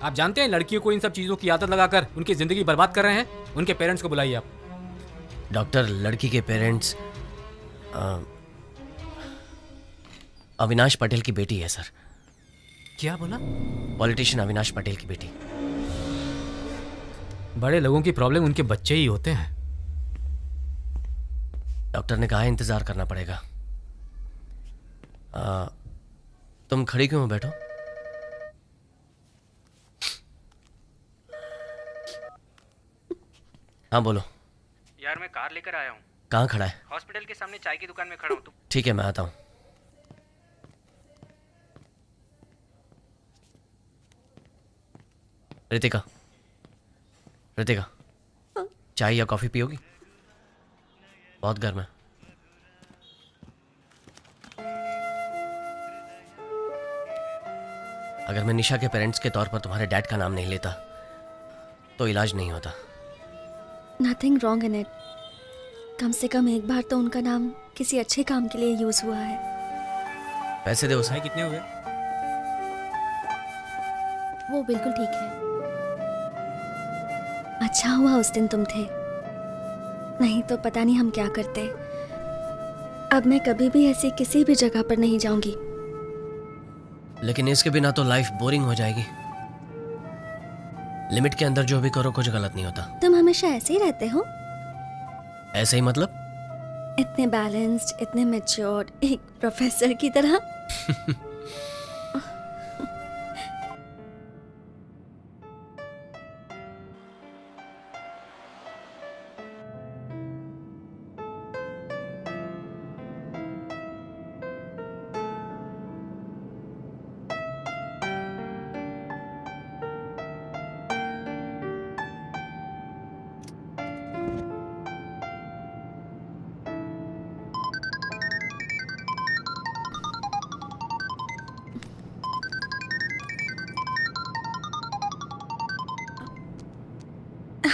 आप जानते हैं लड़कियों को इन सब चीजों की आदत लगाकर उनकी जिंदगी बर्बाद कर रहे हैं। उनके पेरेंट्स को बुलाइए आप। डॉक्टर, लड़की के पेरेंट्स अविनाश पटेल की बेटी है सर। क्या बोला? पॉलिटिशियन अविनाश पटेल की बेटी। बड़े लोगों की प्रॉब्लम उनके बच्चे ही होते हैं। डॉक्टर ने कहा है इंतजार करना पड़ेगा। तुम खड़ी क्यों हो? बैठो। हाँ बोलो। यार मैं कार लेकर आया हूँ। कहाँ खड़ा है? हॉस्पिटल के सामने चाय की दुकान में खड़ा हूँ। तुम? ठीक है, मैं आता हूँ। रितिका, रितिका, चाय या कॉफी पियोगी? बहुत गर्म है। अगर मैं निशा के पेरेंट्स के तौर पर तुम्हारे डैड का नाम नहीं लेता तो इलाज नहीं होता। Nothing wrong in it. कम से कम एक बार तो उनका नाम किसी अच्छे काम के लिए यूज हुआ है। पैसे दे उसे। कितने हुए? वो बिल्कुल ठीक है। अच्छा हुआ उस दिन तुम थे, नहीं तो पता नहीं हम क्या करते। अब मैं कभी भी ऐसी किसी भी जगह पर नहीं जाऊंगी। लेकिन इसके बिना तो लाइफ बोरिंग हो जाएगी। लिमिट के अंदर जो भी करो कुछ गलत नहीं होता। तुम हमेशा ऐसे ही रहते हो? ऐसे ही मतलब? इतने बैलेंस्ड, इतने मैच्योर्ड, एक प्रोफेसर की तरह।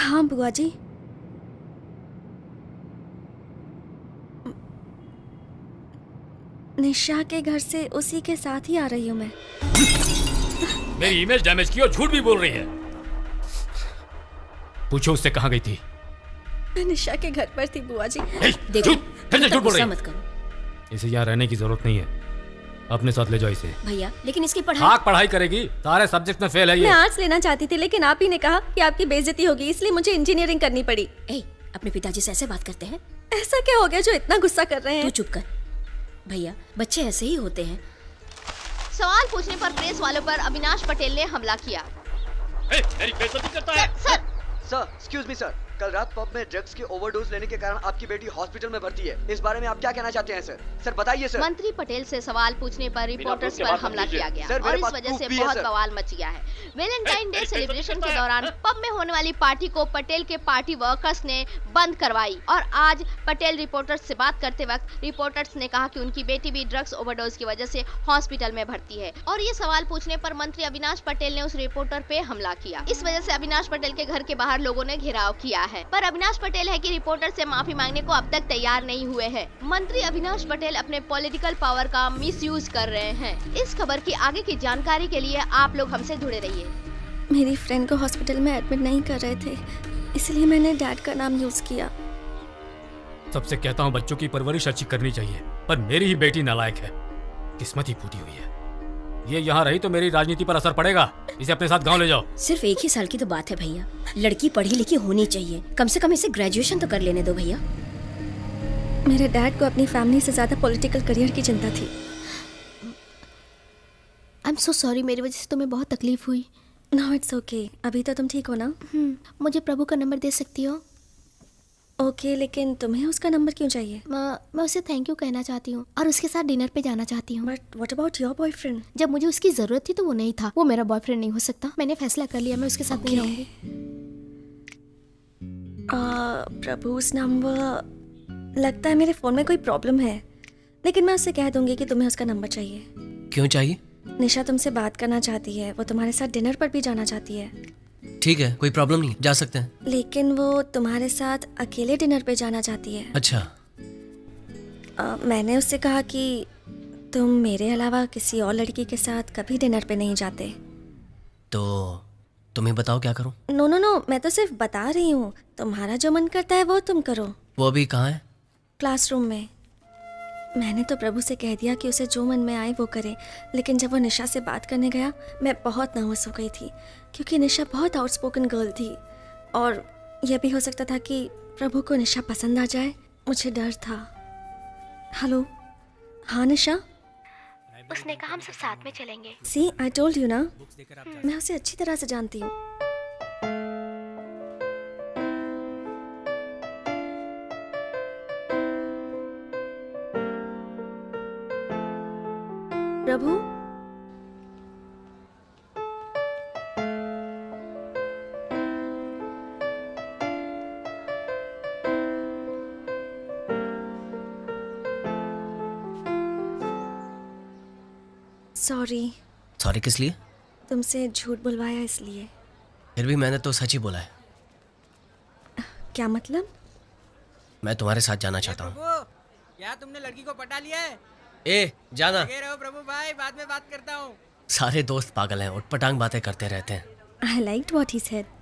हाँ बुआ जी। निशा के घर से उसी के साथ ही आ रही हूँ मैं। मेरी इमेज डैमेज की और झूठ भी बोल रही है। पूछो उससे कहाँ गई थी? मैं निशा के घर पर थी बुआ जी। देखो, झूठ बोल रही गुस्सा है। मत करो इसे यहाँ रहने की जरूरत नहीं है। अपने साथ ले जाओ इसे। भैया, लेकिन इसकी पढ़ाई। हाँ, पढ़ाई करेगी। सारे सब्जेक्ट में फेल है ये। मैं आर्ट्स लेना चाहती थी, लेकिन आप ही ने कहा कि आपकी बेइज्जती होगी, इसलिए मुझे इंजीनियरिंग करनी पड़ी। ए, अपने पिताजी से ऐसे बात करते हैं? ऐसा क्या हो गया जो इतना गुस्सा कर रहे तू हैं? चुप कर। भैया, बच्चे ऐसे ही होते हैं। सवाल पूछने पर प्रेस वालों पर अविनाश पटेल ने हमला किया। मेरी बेइज्जती करता है। सर, एक्सक्यूज मी सर, कल रात पब में ड्रग्स की ओवरडोज लेने के कारण आपकी बेटी हॉस्पिटल में भर्ती है। इस बारे में आप क्या कहना चाहते हैं सर? सर बताइए सर। मंत्री पटेल से सवाल पूछने पर रिपोर्टर्स पर हमला किया गया सर, और मेरे इस पास वजह से proof भी है, बहुत सर। बवाल मच गया है। वैलेंटाइन डे सेलिब्रेशन के दौरान पब में होने वाली पार्टी को पटेल के पार्टी वर्कर्स ने बंद करवाई और आज पटेल रिपोर्टर्स से बात करते वक्त रिपोर्टर्स ने कहा कि उनकी बेटी भी ड्रग्स ओवरडोज की वजह से हॉस्पिटल में भर्ती है और ये सवाल पूछने पर मंत्री अविनाश पटेल ने उस रिपोर्टर पे हमला किया। इस वजह से अविनाश पटेल के घर के बाहर लोगों ने घेराव किया है, पर अविनाश पटेल है कि रिपोर्टर से माफी मांगने को अब तक तैयार नहीं हुए हैं। मंत्री अविनाश पटेल अपने पॉलिटिकल पावर का मिसयूज कर रहे हैं। इस खबर की आगे की जानकारी के लिए आप लोग हमसे जुड़े रहिए। मेरी फ्रेंड को हॉस्पिटल में एडमिट नहीं कर रहे थे, इसलिए मैंने डैड का नाम यूज किया। सबसे कहता हूँ बच्चों की परवरिश अच्छी करनी चाहिए, पर मेरी ही बेटी नालायक है। किस्मत ही फूटी हुई है। ये यहाँ रही तो मेरी राजनीति पर असर पड़ेगा। इसे अपने साथ गांव ले जाओ। सिर्फ 1 ही साल की तो बात है भैया। लड़की पढ़ी लिखी होनी चाहिए, कम से कम इसे ग्रेजुएशन तो कर लेने दो भैया। मेरे डैड को अपनी फैमिली से ज्यादा पॉलिटिकल करियर की चिंता थी। आई एम सो सॉरी, मेरी वजह से तुम्हें बहुत तकलीफ हुई। No it's okay. अभी तो तुम ठीक हो ना? मुझे प्रभु का नंबर दे सकती हो? ओके, लेकिन तुम्हें उसका नंबर क्यों चाहिए? मैं उसे थैंक यू कहना चाहती हूँ और उसके साथ डिनर पे जाना चाहती हूँ। But what about your boyfriend? जब मुझे उसकी जरूरत थी तो वो नहीं था। वो मेरा बॉयफ्रेंड नहीं हो सकता। मैंने फैसला कर लिया, मैं उसके साथ नहीं रहूंगी। प्रभु's नंबर लगता है मेरे फ़ोन में कोई प्रॉब्लम है, लेकिन मैं उससे कह दूंगी कि तुम्हें उसका नंबर चाहिए। क्यों चाहिए? निशा तुमसे बात करना चाहती है, वो तुम्हारे साथ डिनर पर भी जाना चाहती है। ठीक है, कोई प्रॉब्लम नहीं, जा सकते हैं। लेकिन वो तुम्हारे साथ अकेले डिनर पे जाना चाहती है। अच्छा, मैंने उससे कहा कि तुम मेरे अलावा किसी और लड़की के साथ कभी डिनर पे नहीं जाते। तो तुम्हें बताओ क्या करूं? नो नो नो, मैं तो सिर्फ बता रही हूँ, तुम्हारा जो मन करता है वो तुम करो। वो अभी कहाँ है? क्लासरूम में। मैंने तो प्रभु से कह दिया कि उसे जो मन में आए वो करे, लेकिन जब वो निशा से बात करने गया मैं बहुत नर्वस हो गई थी, क्योंकि निशा बहुत आउटस्पोकन गर्ल थी और यह भी हो सकता था कि प्रभु को निशा पसंद आ जाए। मुझे डर था। हेलो, हाँ निशा। उसने कहा हम सब साथ में चलेंगे। सी आई टोल्ड यू ना, मैं उसे अच्छी तरह से जानती हूँ। प्रभु, सॉरी। सॉरी किस लिए? तुमसे झूठ बुलवाया इसलिए। फिर भी मैंने तो सच ही बोला है। क्या मतलब? मैं तुम्हारे साथ जाना चाहता हूँ। क्या तुमने लड़की को पटा लिया है? ए जाना। लगे रहो प्रभु भाई, बाद में बात करता हूँ। सारे दोस्त पागल हैं, उठपटांग बातें करते रहते हैं। I liked what he said.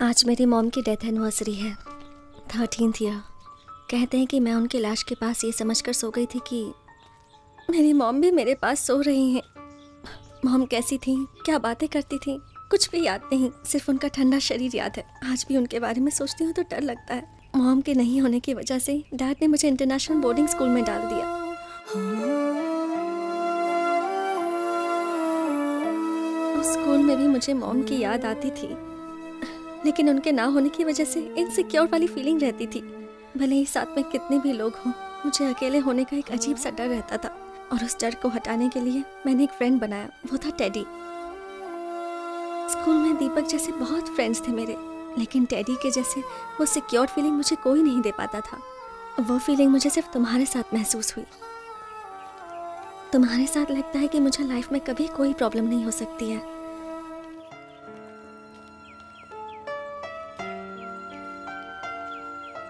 आज मेरी मॉम की डेथ एनिवर्सरी है, 13th ईयर। कहते हैं कि मैं उनकी लाश के पास ये समझकर सो गई थी कि मेरी मॉम भी मेरे पास सो रही हैं। मॉम कैसी थी, क्या बातें करती थी, कुछ भी याद नहीं, सिर्फ उनका ठंडा शरीर याद है। आज भी उनके बारे में सोचती हूँ तो डर लगता है। मॉम के नहीं होने की वजह से डैड ने मुझे इंटरनेशनल बोर्डिंग स्कूल में डाल दिया। उस स्कूल में भी मुझे मॉम की याद आती थी, लेकिन उनके ना होने की वजह से इनसिक्योर वाली फीलिंग रहती थी। भले ही साथ में कितने भी लोग हों, मुझे अकेले होने का एक अजीब सा डर रहता था, और उस डर को हटाने के लिए मैंने एक फ्रेंड बनाया, वो था टेडी। स्कूल में दीपक जैसे बहुत फ्रेंड्स थे मेरे, लेकिन टेडी के जैसे वो सिक्योर फीलिंग मुझे कोई नहीं दे पाता था। वो फीलिंग मुझे सिर्फ तुम्हारे साथ महसूस हुई। तुम्हारे साथ लगता है कि मुझे लाइफ में कभी कोई प्रॉब्लम नहीं हो सकती है।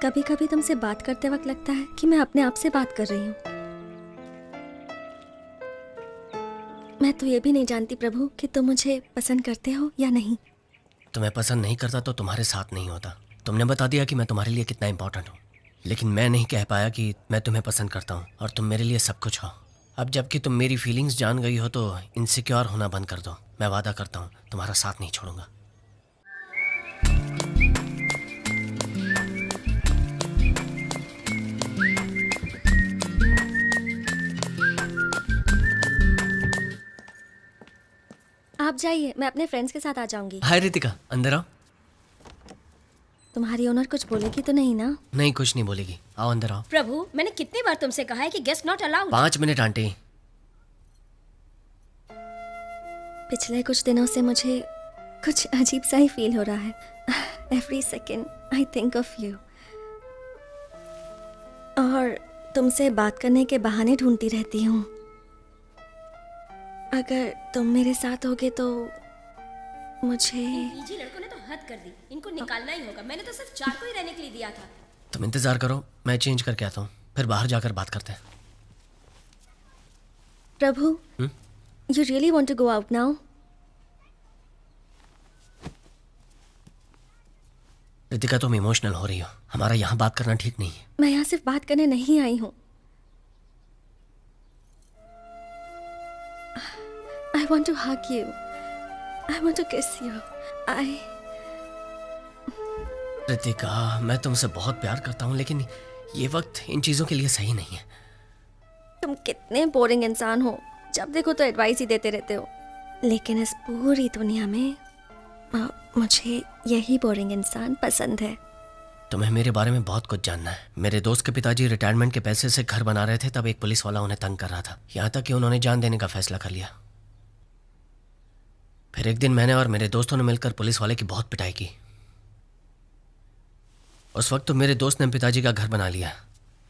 कभी कभी तुमसे बात करते वक्त लगता है कि मैं अपने आप से बात कर रही हूँ। मैं तो ये भी नहीं जानती प्रभु कि तुम मुझे पसंद करते हो या नहीं। तुम्हें पसंद नहीं करता तो तुम्हारे साथ नहीं होता। तुमने बता दिया कि मैं तुम्हारे लिए कितना इंपॉर्टेंट हूँ, लेकिन मैं नहीं कह पाया कि मैं तुम्हें पसंद करता हूँ और तुम मेरे लिए सब कुछ हो। अब जबकि तुम मेरी फीलिंग्स जान गई हो तो इनसिक्योर होना बंद कर दो। मैं वादा करता हूँ तुम्हारा साथ नहीं छोड़ूंगा। आप जाइए, मैं अपने फ्रेंड्स के साथ आ जाऊंगी। हाय रितिका, अंदर आओ। तुम्हारी ओनर कुछ बोलेगी तो नहीं ना? नहीं, कुछ नहीं बोलेगी। आओ अंदर आओ। प्रभु, मैंने कितनी बार तुमसे कहा है कि guest not allowed. 5 minute aunty. पिछले कुछ दिनों से मुझे कुछ अजीब सा ही फील हो रहा है। Every second I think of you, और तुमसे बात करने के बहाने ढूंढती रहती हूँ। अगर तुम मेरे साथ होगे तो मुझे। पीजी लड़कों ने तो हद कर दी, इनको निकालना ही होगा। मैंने तो सिर्फ 4 को ही रहने के लिए दिया था। तुम इंतजार करो, मैं चेंज करके आता हूँ, फिर बाहर जाकर बात करते हैं। Prabhu, you really want to go out now? Ritika, तुम इमोशनल हो रही हो। हमारा यहाँ बात करना ठीक नहीं है। मैं यहाँ सिर्फ बात करने नहीं आई हूँ। I want to hug you. I want to kiss you. Ritika, मैं तुमसे बहुत प्यार करता हूँ, लेकिन ये वक्त इन चीजों के लिए सही नहीं है। तुम कितने बोरिंग इंसान हो, जब देखो तो एडवाइस ही देते रहते हो। लेकिन इस पूरी दुनिया में मुझे यही बोरिंग इंसान पसंद है। तुम्हें मेरे बारे में बहुत कुछ जानना है। मेरे दोस्त के पिताजी रिटायरमेंट के पैसे से घर बना रहे थे, तब एक पुलिस वाला उन्हें तंग कर रहा था, यहाँ तक कि उन्होंने जान देने का फैसला कर लिया। फिर एक दिन मैंने और मेरे दोस्तों ने मिलकर पुलिस वाले की बहुत पिटाई की। उस वक्त तो मेरे दोस्त ने पिताजी का घर बना लिया,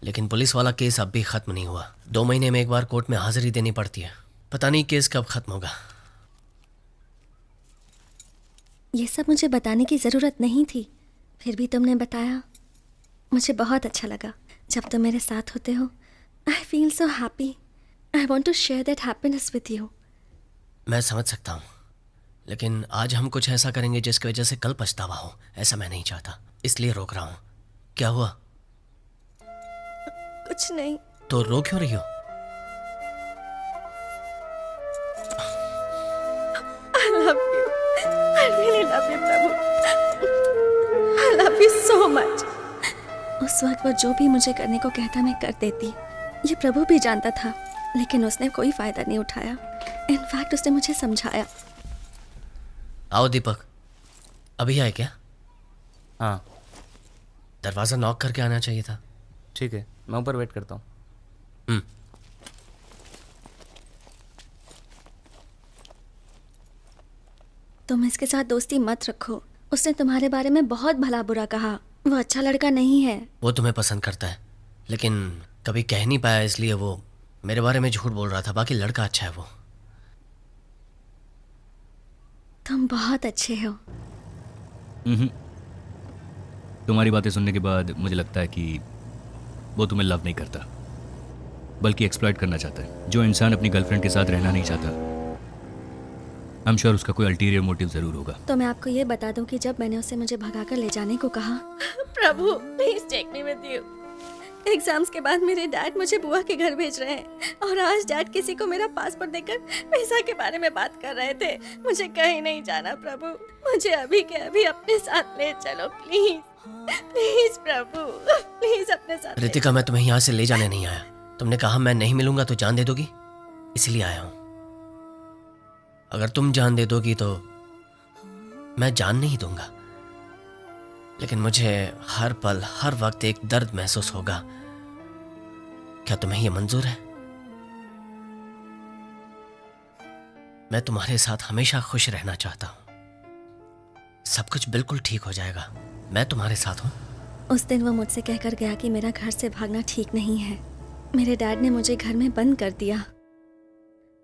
लेकिन पुलिस वाला केस अब भी खत्म नहीं हुआ। 2 महीने में एक बार कोर्ट में हाजिरी देनी पड़ती है। पता नहीं केस कब खत्म होगा। ये सब मुझे बताने की ज़रूरत नहीं थी, फिर भी तुमने बताया। मुझे बहुत अच्छा लगा। जब तुम मेरे साथ होते हो, I feel so happy. I want to share that happiness with you. मैं समझ सकता हूँ, लेकिन आज हम कुछ ऐसा करेंगे जिसकी वजह से कल पछतावा हो। ऐसा मैं नहीं चाहता, इसलिए रोक रहा हूँ। क्या हुआ? कुछ नहीं। तो रो क्यों रही हो? I love you. I really love you, Prabhu. I love you so much. उस वक्त वो जो भी मुझे करने को कहता मैं कर देती। ये प्रभु भी जानता था, लेकिन उसने कोई फायदा नहीं उठाया। इनफैक्ट उसने मुझे समझाया। आओ दीपक, अभी आए क्या? हाँ दरवाज़ा नॉक करके आना चाहिए था। ठीक है, मैं ऊपर वेट करता हूँ। तुम इसके साथ दोस्ती मत रखो। उसने तुम्हारे बारे में बहुत भला बुरा कहा। वो अच्छा लड़का नहीं है। वो तुम्हें पसंद करता है, लेकिन कभी कह नहीं पाया, इसलिए वो मेरे बारे में झूठ बोल रहा था। बाकी लड़का अच्छा है वो। तुम बहुत अच्छे हो। तुम्हारी बातें सुनने के बाद मुझे लगता है कि वो तुम्हें लव नहीं करता, बल्कि एक्सप्लॉइट करना चाहता है। जो इंसान अपनी गर्लफ्रेंड के साथ रहना नहीं चाहता, आई एम श्योर उसका कोई अल्टीरियर मोटिव जरूर होगा। तो मैं आपको ये बता दूं कि जब मैंने उसे मुझे भगाकर ले जाने को कहा, Prabhu please take me with you. Exams के बाद मेरे डैड मुझे बुआ के घर भेज रहे हैं, और आज डैड किसी को मेरा पासपोर्ट देकर वीजा के बारे में बात कर रहे थे। मुझे कहीं नहीं जाना प्रभु, मुझे अभी के अभी अपने साथ ले चलो प्लीज। प्लीज प्रभु, प्लीज अपने साथ। रितिका, मैं तुम्हें यहाँ से ले जाने नहीं आया। तुमने कहा मैं नहीं मिलूंगा तो जान दे दोगी, इसलिए आया हूँ। अगर तुम जान दे दोगी तो मैं जान नहीं दूंगा, लेकिन मुझे हर पल हर वक्त एक दर्द महसूस होगा। क्या तुम्हें यह मंजूर है? मैं तुम्हारे साथ हमेशा खुश रहना चाहता हूँ। सब कुछ बिल्कुल ठीक हो जाएगा, मैं तुम्हारे साथ हूँ। उस दिन वो मुझसे कहकर गया कि मेरा घर से भागना ठीक नहीं है। मेरे डैड ने मुझे घर में बंद कर दिया।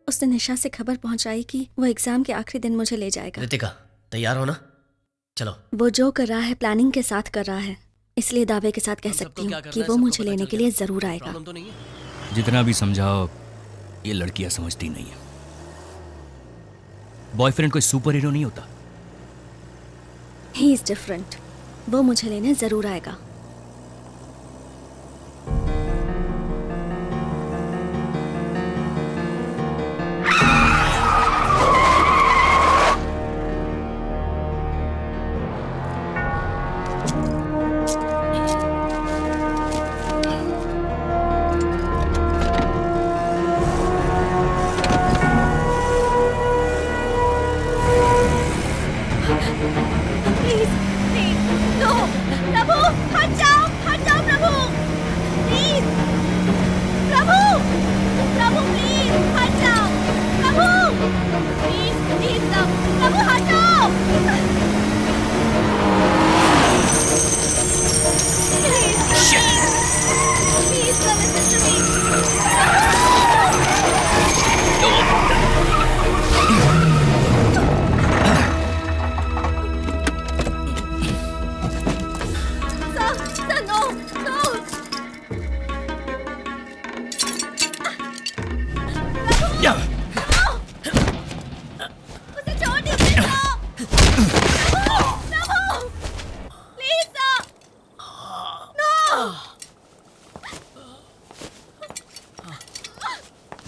उसने निशा से खबर पहुंचाई कि वो एग्जाम के आखिरी दिन मुझे ले जाएगा। रितिका, तैयार हो ना? चलो। वो जो कर रहा है प्लानिंग के साथ कर रहा है, इसलिए दावे के साथ कह सकती हूँ कि वो मुझे लेने के लिए जरूर आएगा। तो नहीं है? जितना भी समझाओ, ये लड़कियां समझती नहीं है। बॉयफ्रेंड कोई सुपर हीरो नहीं होता। He is different. वो मुझे लेने जरूर आएगा। Please, no, प्रभु, हट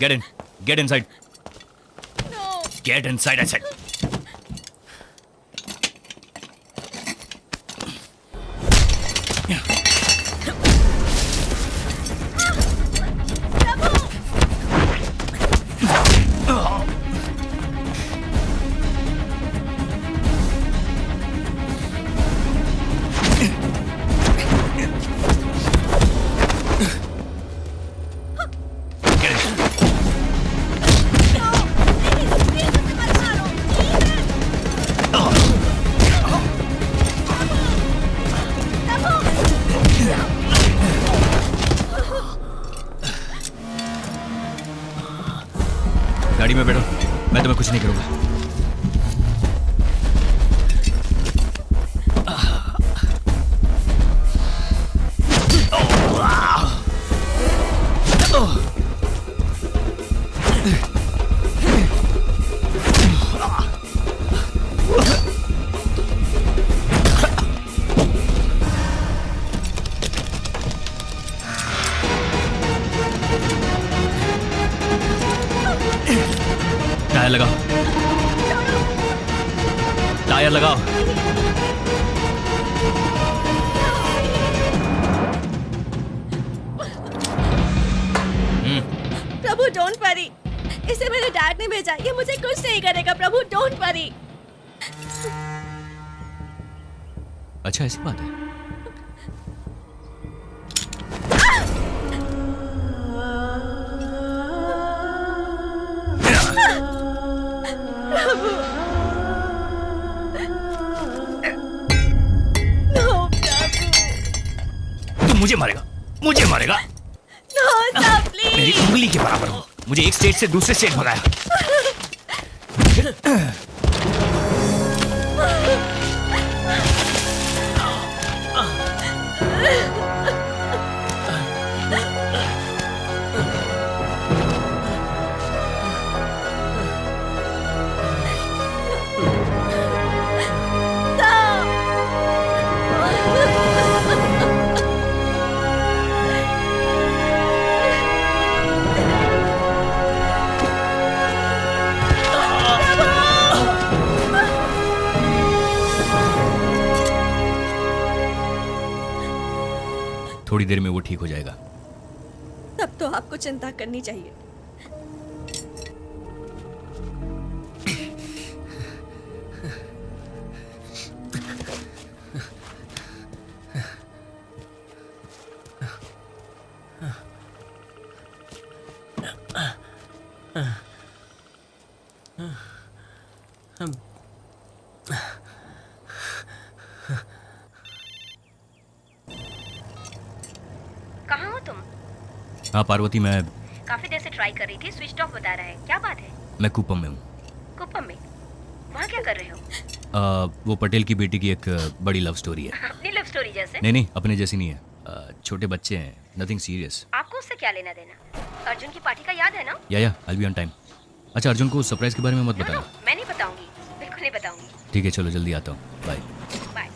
Get inside. No. Get inside, I said. गाड़ी में बैठो, मैं तुम्हें कुछ नहीं करूंगा। टायर लगाओ, टायर लगाओ। प्रभु डोंट वरी, इसे मेरे डैड ने भेजा, ये मुझे कुछ नहीं करेगा। Prabhu don't worry. अच्छा ऐसी बात है। तुम मुझे मारेगा, मुझे मारेगा। No sir please. मेरी उंगली के बराबर हो। मुझे एक स्टेट से दूसरे स्टेट भगाया। थोड़ी देर में वो ठीक हो जाएगा। तब तो आपको चिंता करनी चाहिए। कहाँ हो तुम? हाँ पार्वती, मैं काफी देर से ट्राई कर रही थी, स्विच ऑफ बता रहा है। क्या बात है? मैं कुप्पम में हूँ। कुप्पम में? वहाँ क्या कर रहे हो? वो पटेल की बेटी की एक बड़ी लव स्टोरी है। अपनी लव स्टोरी जैसे? नहीं, अपने जैसी नहीं है। छोटे बच्चे हैं, नथिंग सीरियस। आपको उससे क्या लेना देना? अर्जुन की पार्टी का याद है ना? या आई बी ऑन टाइम। अच्छा, अर्जुन को सरप्राइज के बारे में मत बताना। मैं नहीं बताऊंगी, बिल्कुल नहीं बताऊंगी। ठीक है, चलो जल्दी आता हूँ। Bye. Bye.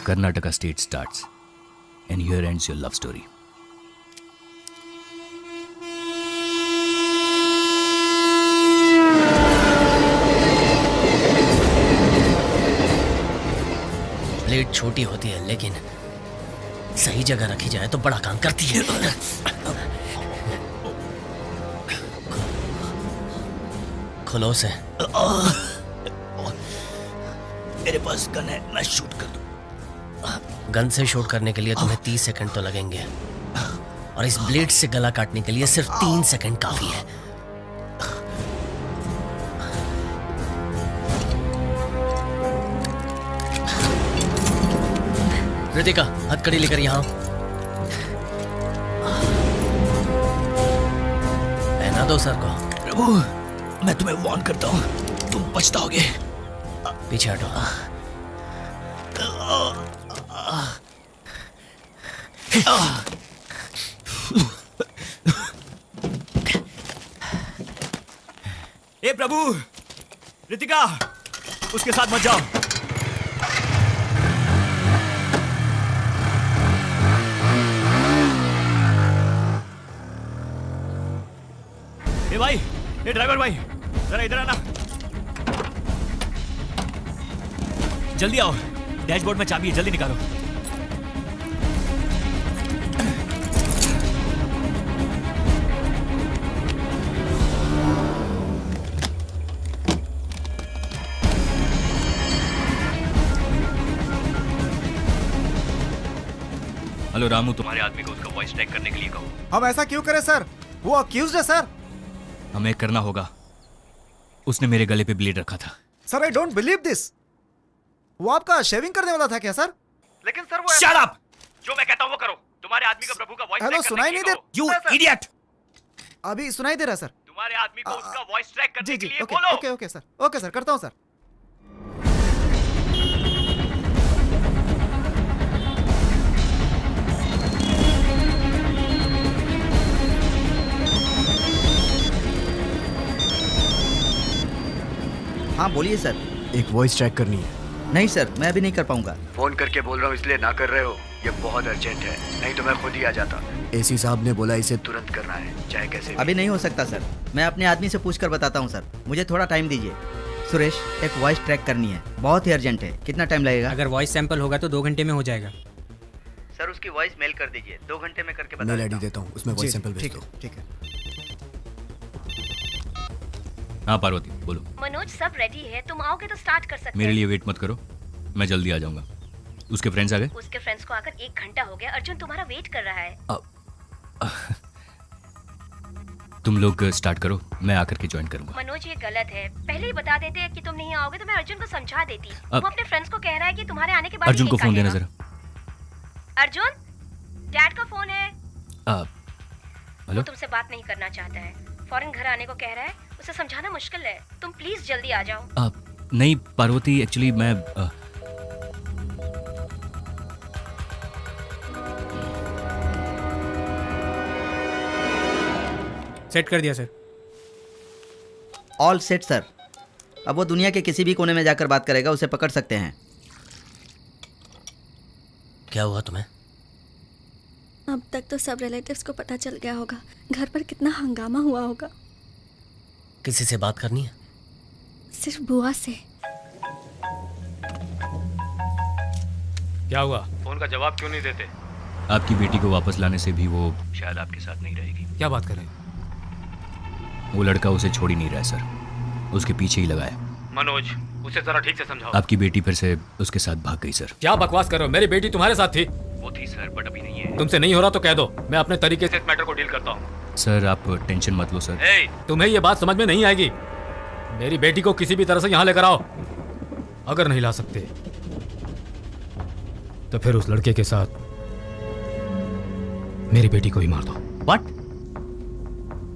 Karnataka state starts and here ends your love story. Plate छोटी होती है लेकिन सही जगह रखी जाए तो बड़ा काम करती है। खुलो से। मेरे पास गन है, मैं शूट कर दूं। गन से शूट करने के लिए तुम्हें 30 सेकंड तो लगेंगे और इस ब्लेड से गला काटने के लिए सिर्फ 3 सेकंड काफी है। रितिका, हथकड़ी लेकर यहाँ पहना दो सर को। प्रभु, मैं तुम्हें वार्न करता हूँ, तुम पछताओगे। पीछे हटो। ए प्रभु, रितिका, उसके साथ मत जाओ। ए भाई, ए ड्राइवर भाई, जरा इधर आना। जल्दी आओ, डैशबोर्ड में चाबी है, जल्दी निकालो। हेलो रामू, तुम्हारे आदमी को उसका वॉइस ट्रैक करने के लिए कहो। हम ऐसा क्यों करें सर? वो अक्यूज्ड है सर। हमें करना होगा। उसने मेरे गले पे ब्लेड रखा था। Sir I don't believe this. वो आपका शेविंग करने वाला था क्या सर? लेकिन सर वो शट अप! जो मैं कहता हूँ वो करो। तुम्हारे आदमी का प्रभु का वॉइस हेलो, सुनाई नहीं दे? You idiot! अभी सुनाई दे रहा सर। तुम्हारे आदमी को उसका वॉइस ट्रैक करने जी के जी, लिए ओके बोलो। Okay okay sir, okay sir, करता हूँ सर। हाँ बोलिए सर। एक वॉइस ट्रैक करनी है। नहीं सर, मैं अभी नहीं कर पाऊंगा। फोन करके बोल रहा हूँ इसलिए ना कर रहे हो? ये बहुत अर्जेंट है, नहीं तो मैं खुद ही आ जाता। एसी साहब ने बोला इसे तुरंत करना है, चाहे कैसे भी। अभी नहीं हो सकता सर, मैं अपने आदमी से पूछ कर बताता हूँ सर। मुझे थोड़ा टाइम दीजिए। सुरेश, एक वॉइस ट्रैक करनी है, बहुत ही अर्जेंट है। कितना टाइम लगेगा? अगर वॉइस सैंपल होगा तो 2 घंटे में हो जाएगा। सर उसकी वॉइस मेल कर दीजिए, 2 घंटे में करके बता मेल आईडी देता हूँ, उसमें वॉइस सैंपल भेज दो। ठीक है। हाँ पार्वती, बोलो। मनोज, सब रेडी है, तुम आओगे तो स्टार्ट कर सकते मेरे लिए वेट मत करो, मैं जल्दी आ जाऊंगा। उसके फ्रेंड्स आ गए? उसके फ्रेंड्स को आकर 1 घंटा हो गया। अर्जुन तुम्हारा वेट कर रहा है। तुम लोग स्टार्ट करो, मैं आकर के ज्वाइन करूंगा। मनोज, ये गलत है। पहले ही बता देते कि तुम नहीं आओगे तो मैं अर्जुन को समझा देती। वो अपने फ्रेंड्स को कह रहा है कि तुम्हारे आने के बाद अर्जुन को फोन देना जरा। अर्जुन, डैड का फोन है। हेलो? वो तुमसे बात नहीं करना चाहता है, फौरन घर आने को कह रहा है। उसे समझाना मुश्किल है, तुम प्लीज जल्दी आ जाओ। नहीं पार्वती, एक्चुअली मैं सेट कर दिया सर। All set sir. अब वो दुनिया के किसी भी कोने में जाकर बात करेगा, उसे पकड़ सकते हैं। क्या हुआ तुम्हें? अब तक तो सब रिलेटिव्स को पता चल गया होगा। घर पर कितना हंगामा हुआ होगा। किसी से बात करनी है? सिर्फ बुआ से। क्या हुआ? फोन का जवाब क्यों नहीं देते? आपकी बेटी को वापस लाने से भी वो शायद आपके साथ नहीं रहेगी। क्या बात कर रहे हैं? वो लड़का उसे छोड़ ही नहीं रहा है सर, उसके पीछे ही लगा है। मनोज, उसे जरा ठीक से समझाओ। आपकी बेटी फिर से उसके साथ भाग गई सर। क्या बकवास कर रहे हो? मेरी बेटी तुम्हारे साथ थी। वो थी सर, बट अभी नहीं है। तुमसे नहीं हो रहा तो कह दो, मैं अपने तरीके से इस मैटर को डील करता हूँ। सर आप टेंशन मत लो सर। तुम्हें ये बात समझ में नहीं आएगी। मेरी बेटी को किसी भी तरह से यहाँ लेकर आओ। अगर नहीं ला सकते तो फिर उस लड़के के साथ मेरी बेटी को ही मार दो। व्हाट?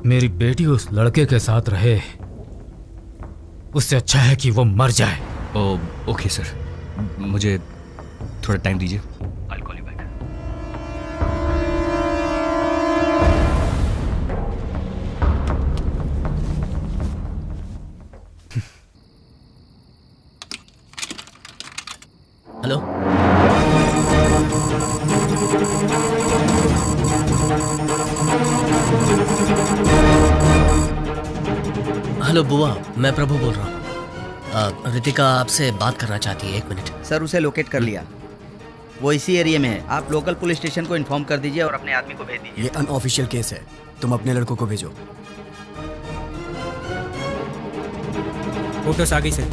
मेरी बेटी उस लड़के के साथ रहे, उससे अच्छा है कि वो मर जाए। ओके सर, मुझे थोड़ा टाइम दीजिए। I'll call you back. Hello? Hello बुआ, मैं प्रभु बोल रहा हूँ। रितिका आपसे बात करना चाहती है, 1 मिनट। सर उसे लोकेट कर लिया, वो इसी एरिया में है। आप लोकल पुलिस स्टेशन को इन्फॉर्म कर दीजिए और अपने आदमी को भेज दीजिए। ये अनऑफिशियल केस है, तुम अपने लड़कों को भेजो। फोटोस आ गई सर।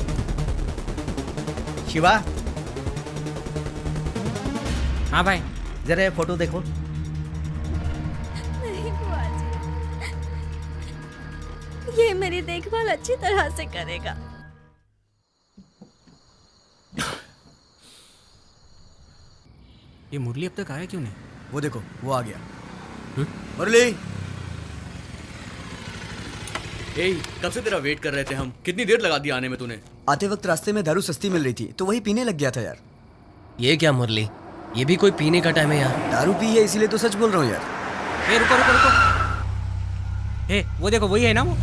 शिवा, हाँ भाई। जरा ये फोटो देखो। नहीं बुआ जी, ये मेरी देखभाल अच्छी तरह से करेगा। ये मुरली अब तक आया क्यों नहीं? वो देखो, वो आ गया। मुरली, कब से तेरा वेट कर रहे थे हम। कितनी देर लगा दी आने में तूने? आते वक्त रास्ते में दारू सस्ती मिल रही थी तो वही पीने लग गया था यार। ये क्या मुरली, ये भी कोई पीने का टाइम है यार? दारू पी है इसीलिए तो सच बोल रहा हूँ यार। ए रुको रुको रुको। ए वो देखो, वही है ना वो?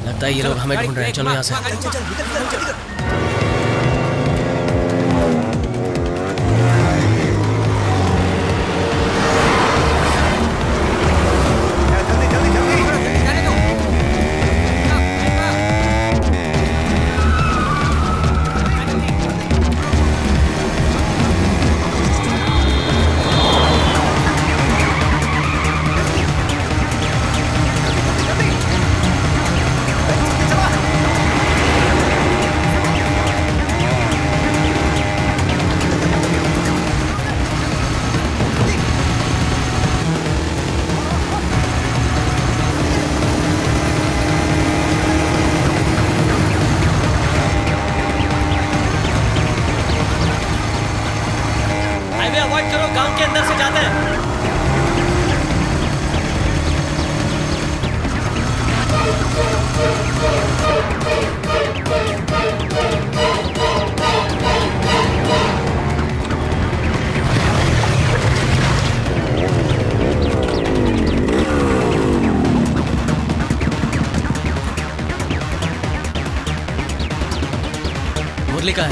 लगता है ये लोग हमें ढूंढ रहे हैं। चलो यहाँ से। चल चल निकल निकल। जल्दी जल्दी जल्दी। मुरली का है।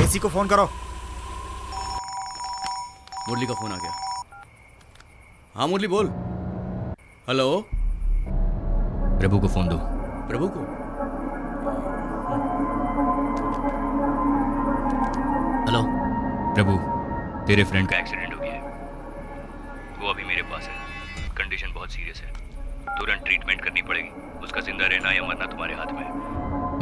एसी को फोन करो। मुरली का फोन आ गया। हाँ मुरली बोल। हेलो। प्रभु को फोन दो। प्रभु को? हेलो। प्रभु, तेरे फ्रेंड का एक्सीडेंट हो गया है। वो अभी मेरे पास है। कंडीशन बहुत सीरियस है। तुरंत ट्रीटमेंट करनी पड़ेगी। उसका जिंदा रहना या मरना तुम्हारे हाथ में है।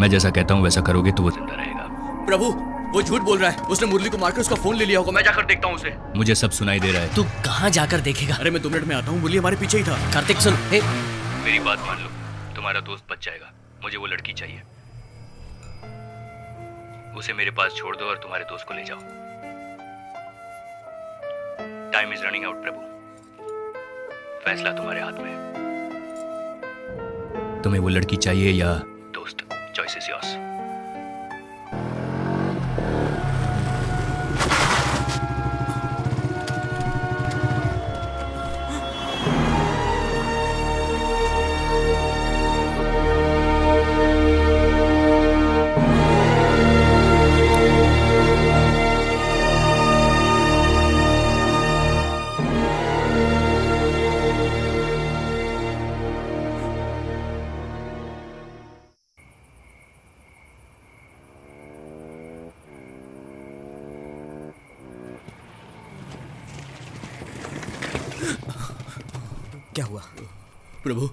मैं जैसा कहता हूँ वैसा करोगे तो वो जिंदा रहेगा। प्रभु, वो झूठ बोल रहा है। उसने मुरली को मारकर उसका फोन ले लिया होगा। मैं जाकर देखता हूँ उसे। मुझे सब सुनाई दे रहा है। तू कहाँ जाकर देखेगा? अरे मैं 2 मिनट में आता हूँ। मुरली हमारे पीछे ही था। कार्तिक सुन। हे। मेरी बात मान लो, तुम्हारा दोस्त बच जाएगा। मुझे वो लड़की चाहिए। उसे मेरे पास छोड़ दो और तुम्हारे दोस्त को ले जाओ। टाइम इज रनिंग आउट प्रभु। फैसला तुम्हारे हाथ में है। तुम्हें वो लड़की चाहिए या दोस्त? Choice is yours. क्या हुआ? प्रभु।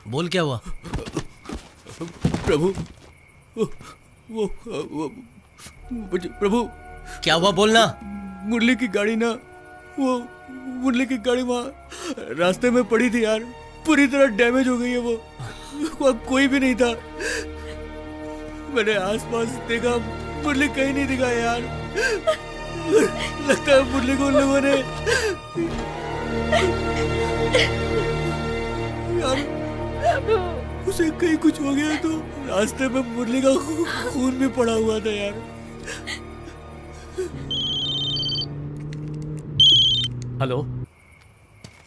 बोल क्या हुआ? प्रभु, वो प्रभु। क्या हुआ बोलना। मुरली की गाड़ी ना, वो मुरली की गाड़ी वहाँ रास्ते में पड़ी थी यार। पूरी तरह डैमेज हो गई है वो। वहाँ कोई भी नहीं था। मैंने आसपास देखा, मुरली कहीं नहीं दिखा यार। लगता है मुरली को उन लोगों ने यार, उसे कहीं कुछ हो गया तो रास्ते में मुरली का खून भी पड़ा हुआ था यार। हेलो।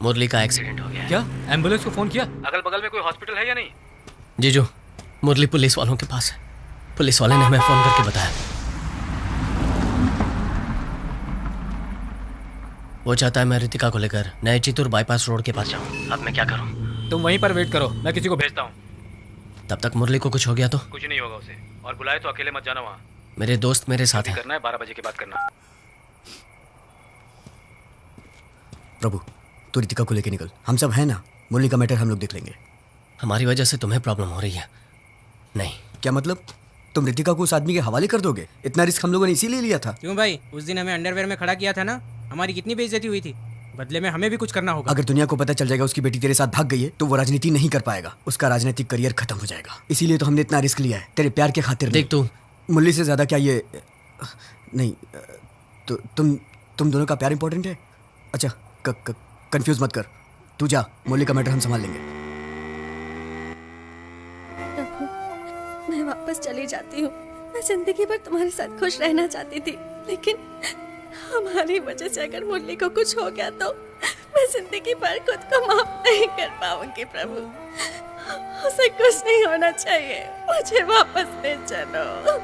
मुरली का एक्सीडेंट हो गया। क्या एम्बुलेंस को फोन किया? अगल बगल में कोई हॉस्पिटल है या नहीं? जीजू, मुरली पुलिस वालों के पास है। पुलिस वाले ने हमें फोन करके बताया। वो चाहता है मैं रितिका को लेकर नए चितूर बाईपास रोड के पास जाऊं। अब मैं क्या करूं? तुम वहीं पर वेट करो, मैं किसी को भेजता हूँ। तब तक मुरली को कुछ हो गया तो? कुछ नहीं होगा उसे। और बुलाए तो अकेले मत जाना वहाँ। मेरे दोस्त मेरे साथ हैं। करना है 12 बजे के बाद करना। प्रभु, तू रितिका को लेके निकल। हम सब हैं ना। मुरली का मैटर हम लोग देख लेंगे। हमारी वजह से तुम्हें प्रॉब्लम हो रही है? नहीं। क्या मतलब? तुम रितिका को उस आदमी के हवाले कर दोगे? इतना रिस्क हम लोगों ने इसीलिए लिया था। क्यों भाई, उस दिन हमें अंडरवेयर में खड़ा किया था ना। हमारी कितनी बेइज्जती हुई थी। बदले में हमें भी कुछ करना होगा। अगर दुनिया को पता चल जाएगा उसकी बेटी तेरे साथ भाग गई है तो वो राजनीति नहीं कर पाएगा। उसका राजनीतिक करियर खत्म हो जाएगा। इसीलिए तो हमने इतना रिस्क लिया है, तेरे प्यार के खातिर। देख तू, मुरली से ज्यादा क्या ये नहीं तो तुम दोनों का प्यार इंपॉर्टेंट है। अच्छा, कंफ्यूज मत कर। तू जा, मुरली का मैटर हम संभाल लेंगे। मैं वापस चली जाती हूँ। मैं जिंदगी भर तुम्हारे साथ खुश रहना चाहती थी, लेकिन हमारी वजह से अगर मुरली को कुछ हो गया तो मैं जिंदगी भर खुद को माफ नहीं कर पाऊंगी। प्रभु, उसे कुछ नहीं होना चाहिए। मुझे वापस ले चलो।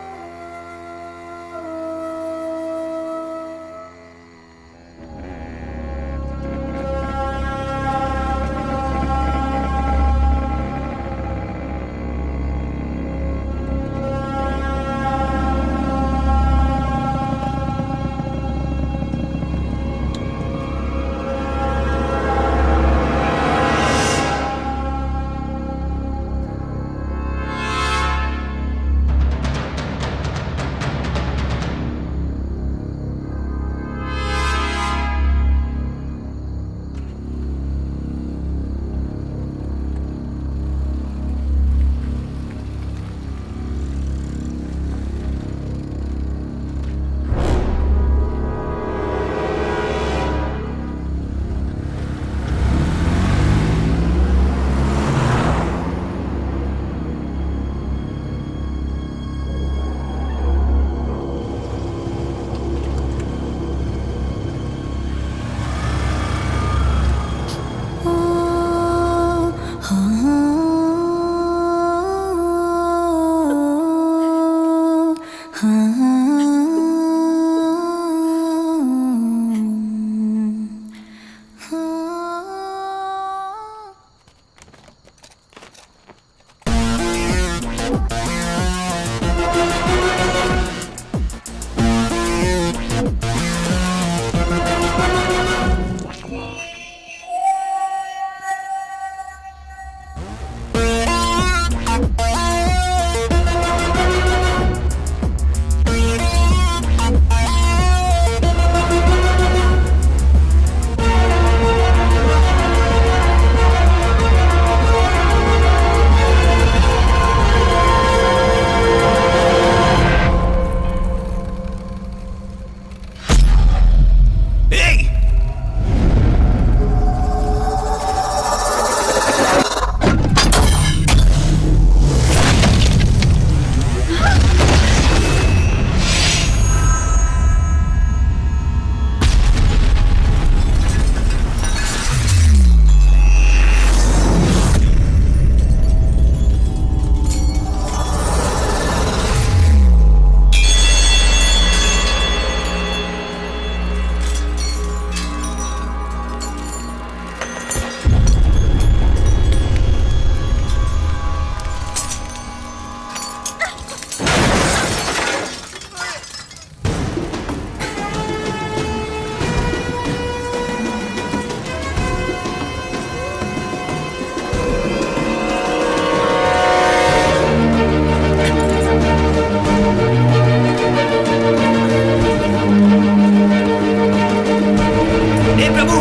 ए प्रभु,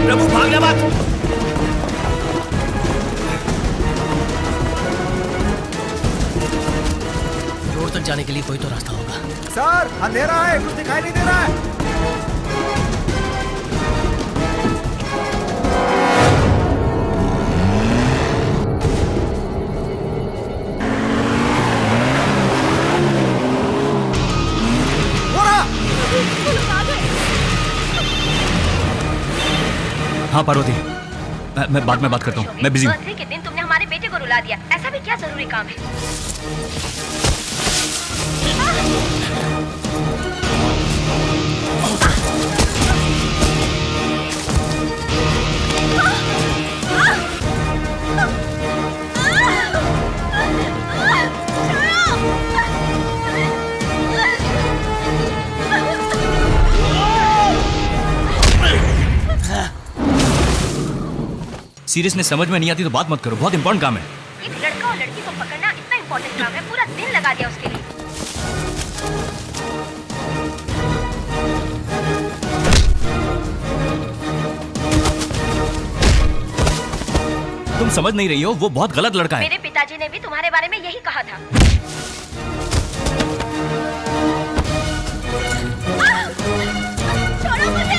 प्रभु भागना मत। रोड तक जाने के लिए कोई तो रास्ता होगा। सर अंधेरा है, कुछ दिखाई नहीं दे रहा है। वो रहा। हाँ पार्वती, मैं बाद में बात करता हूँ, मैं बिजी हूँ। बर्थडे के दिन तुमने हमारे बेटे को रुला दिया, ऐसा भी क्या जरूरी काम है? सीरियसनेस समझ में नहीं आती तो बात मत करो, बहुत इंपॉर्टेंट काम है। एक लड़का और लड़की को पकड़ना इतना इम्पोर्टेंट काम है, पूरा दिन लगा दिया उसके लिए। तुम समझ नहीं रही हो, वो बहुत गलत लड़का है। मेरे पिताजी ने भी तुम्हारे बारे में यही कहा था। छोड़ो मुझे!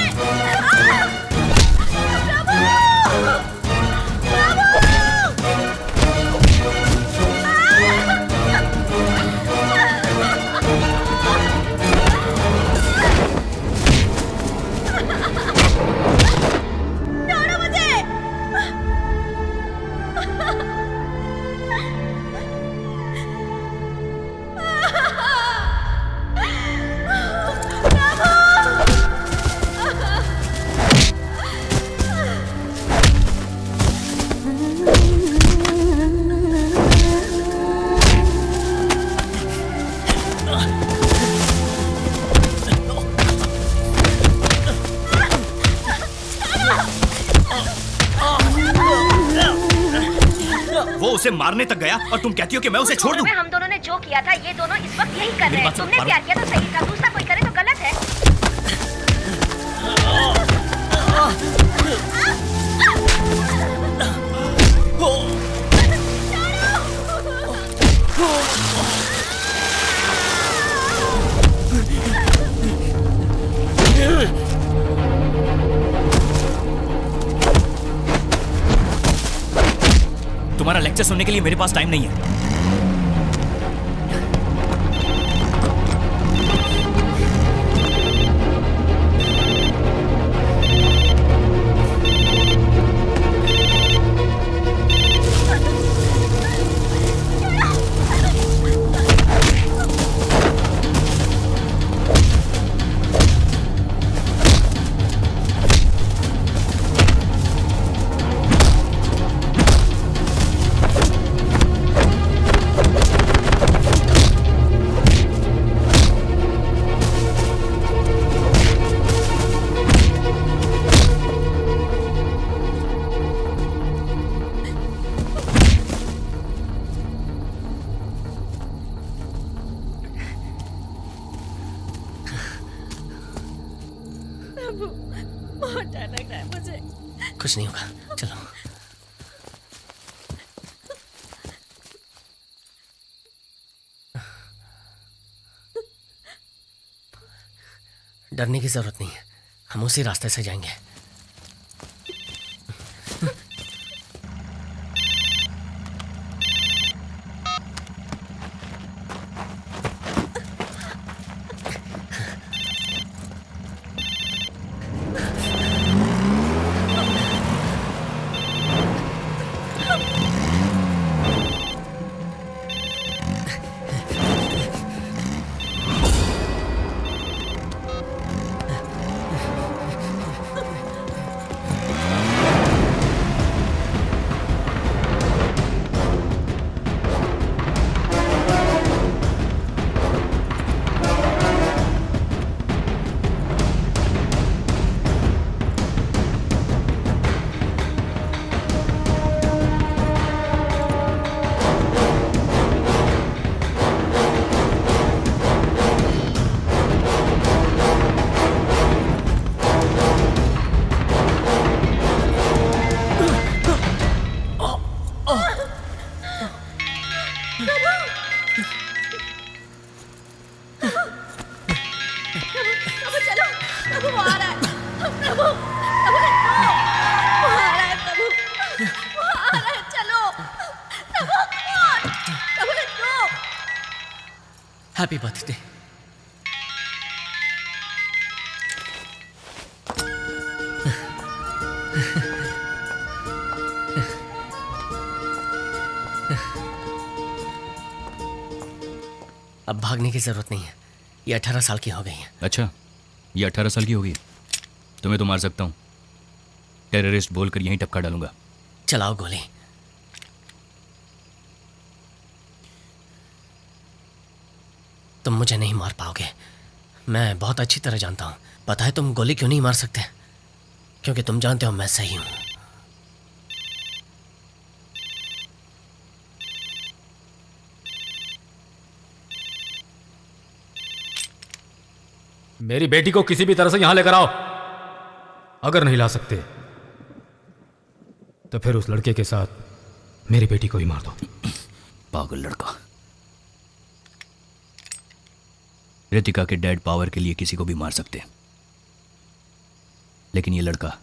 वो उसे मारने तक गया और तुम कहती हो कि मैं उसे छोड़ दूं? हम दोनों ने जो किया था, ये दोनों इस वक्त यही कर रहे हैं। तुमने प्यार किया तो सही था, दूसरा कोई करे तो गलत है। तुम्हारा लेक्चर सुनने के लिए मेरे पास टाइम नहीं है। बहुत डर लग रहा है मुझे। कुछ नहीं होगा, चलो। डरने की जरूरत नहीं है, हम उसी रास्ते से जाएंगे। प्रभु चलो, प्रभु वो आ रहा है, प्रभु, प्रभु वो आ रहा है, प्रभु, वो आ रहा है, चलो, प्रभु, प्रभु लेट्स गो। Happy birthday. अब भागने की जरूरत नहीं है, ये 18 साल की हो गई है। अच्छा, ये 18 साल की होगी। तुम्हें तो मार सकता हूँ, टेररिस्ट बोलकर यहीं टपका डालूंगा। चलाओ गोली। तुम मुझे नहीं मार पाओगे, मैं बहुत अच्छी तरह जानता हूँ। पता है तुम गोली क्यों नहीं मार सकते? क्योंकि तुम जानते हो मैं सही हूँ। मेरी बेटी को किसी भी तरह से यहां लेकर आओ। अगर नहीं ला सकते तो फिर उस लड़के के साथ मेरी बेटी को ही मार दो। पागल लड़का। रितिका के डैड पावर के लिए किसी को भी मार सकते, लेकिन ये लड़का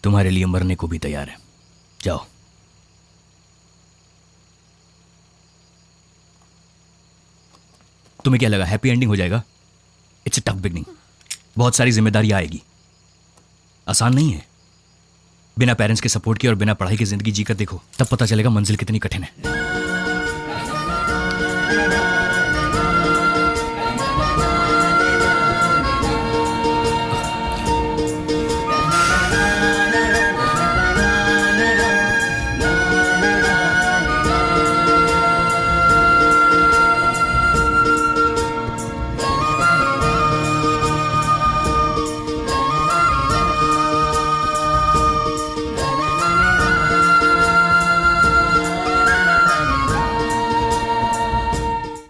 तुम्हारे लिए मरने को भी तैयार है। जाओ। तुम्हें क्या लगा हैप्पी एंडिंग हो जाएगा? It's a tough beginning. बहुत सारी जिम्मेदारियां आएगी, आसान नहीं है। बिना पेरेंट्स के सपोर्ट के और बिना पढ़ाई की जिंदगी जीकर देखो, तब पता चलेगा मंजिल कितनी कठिन है।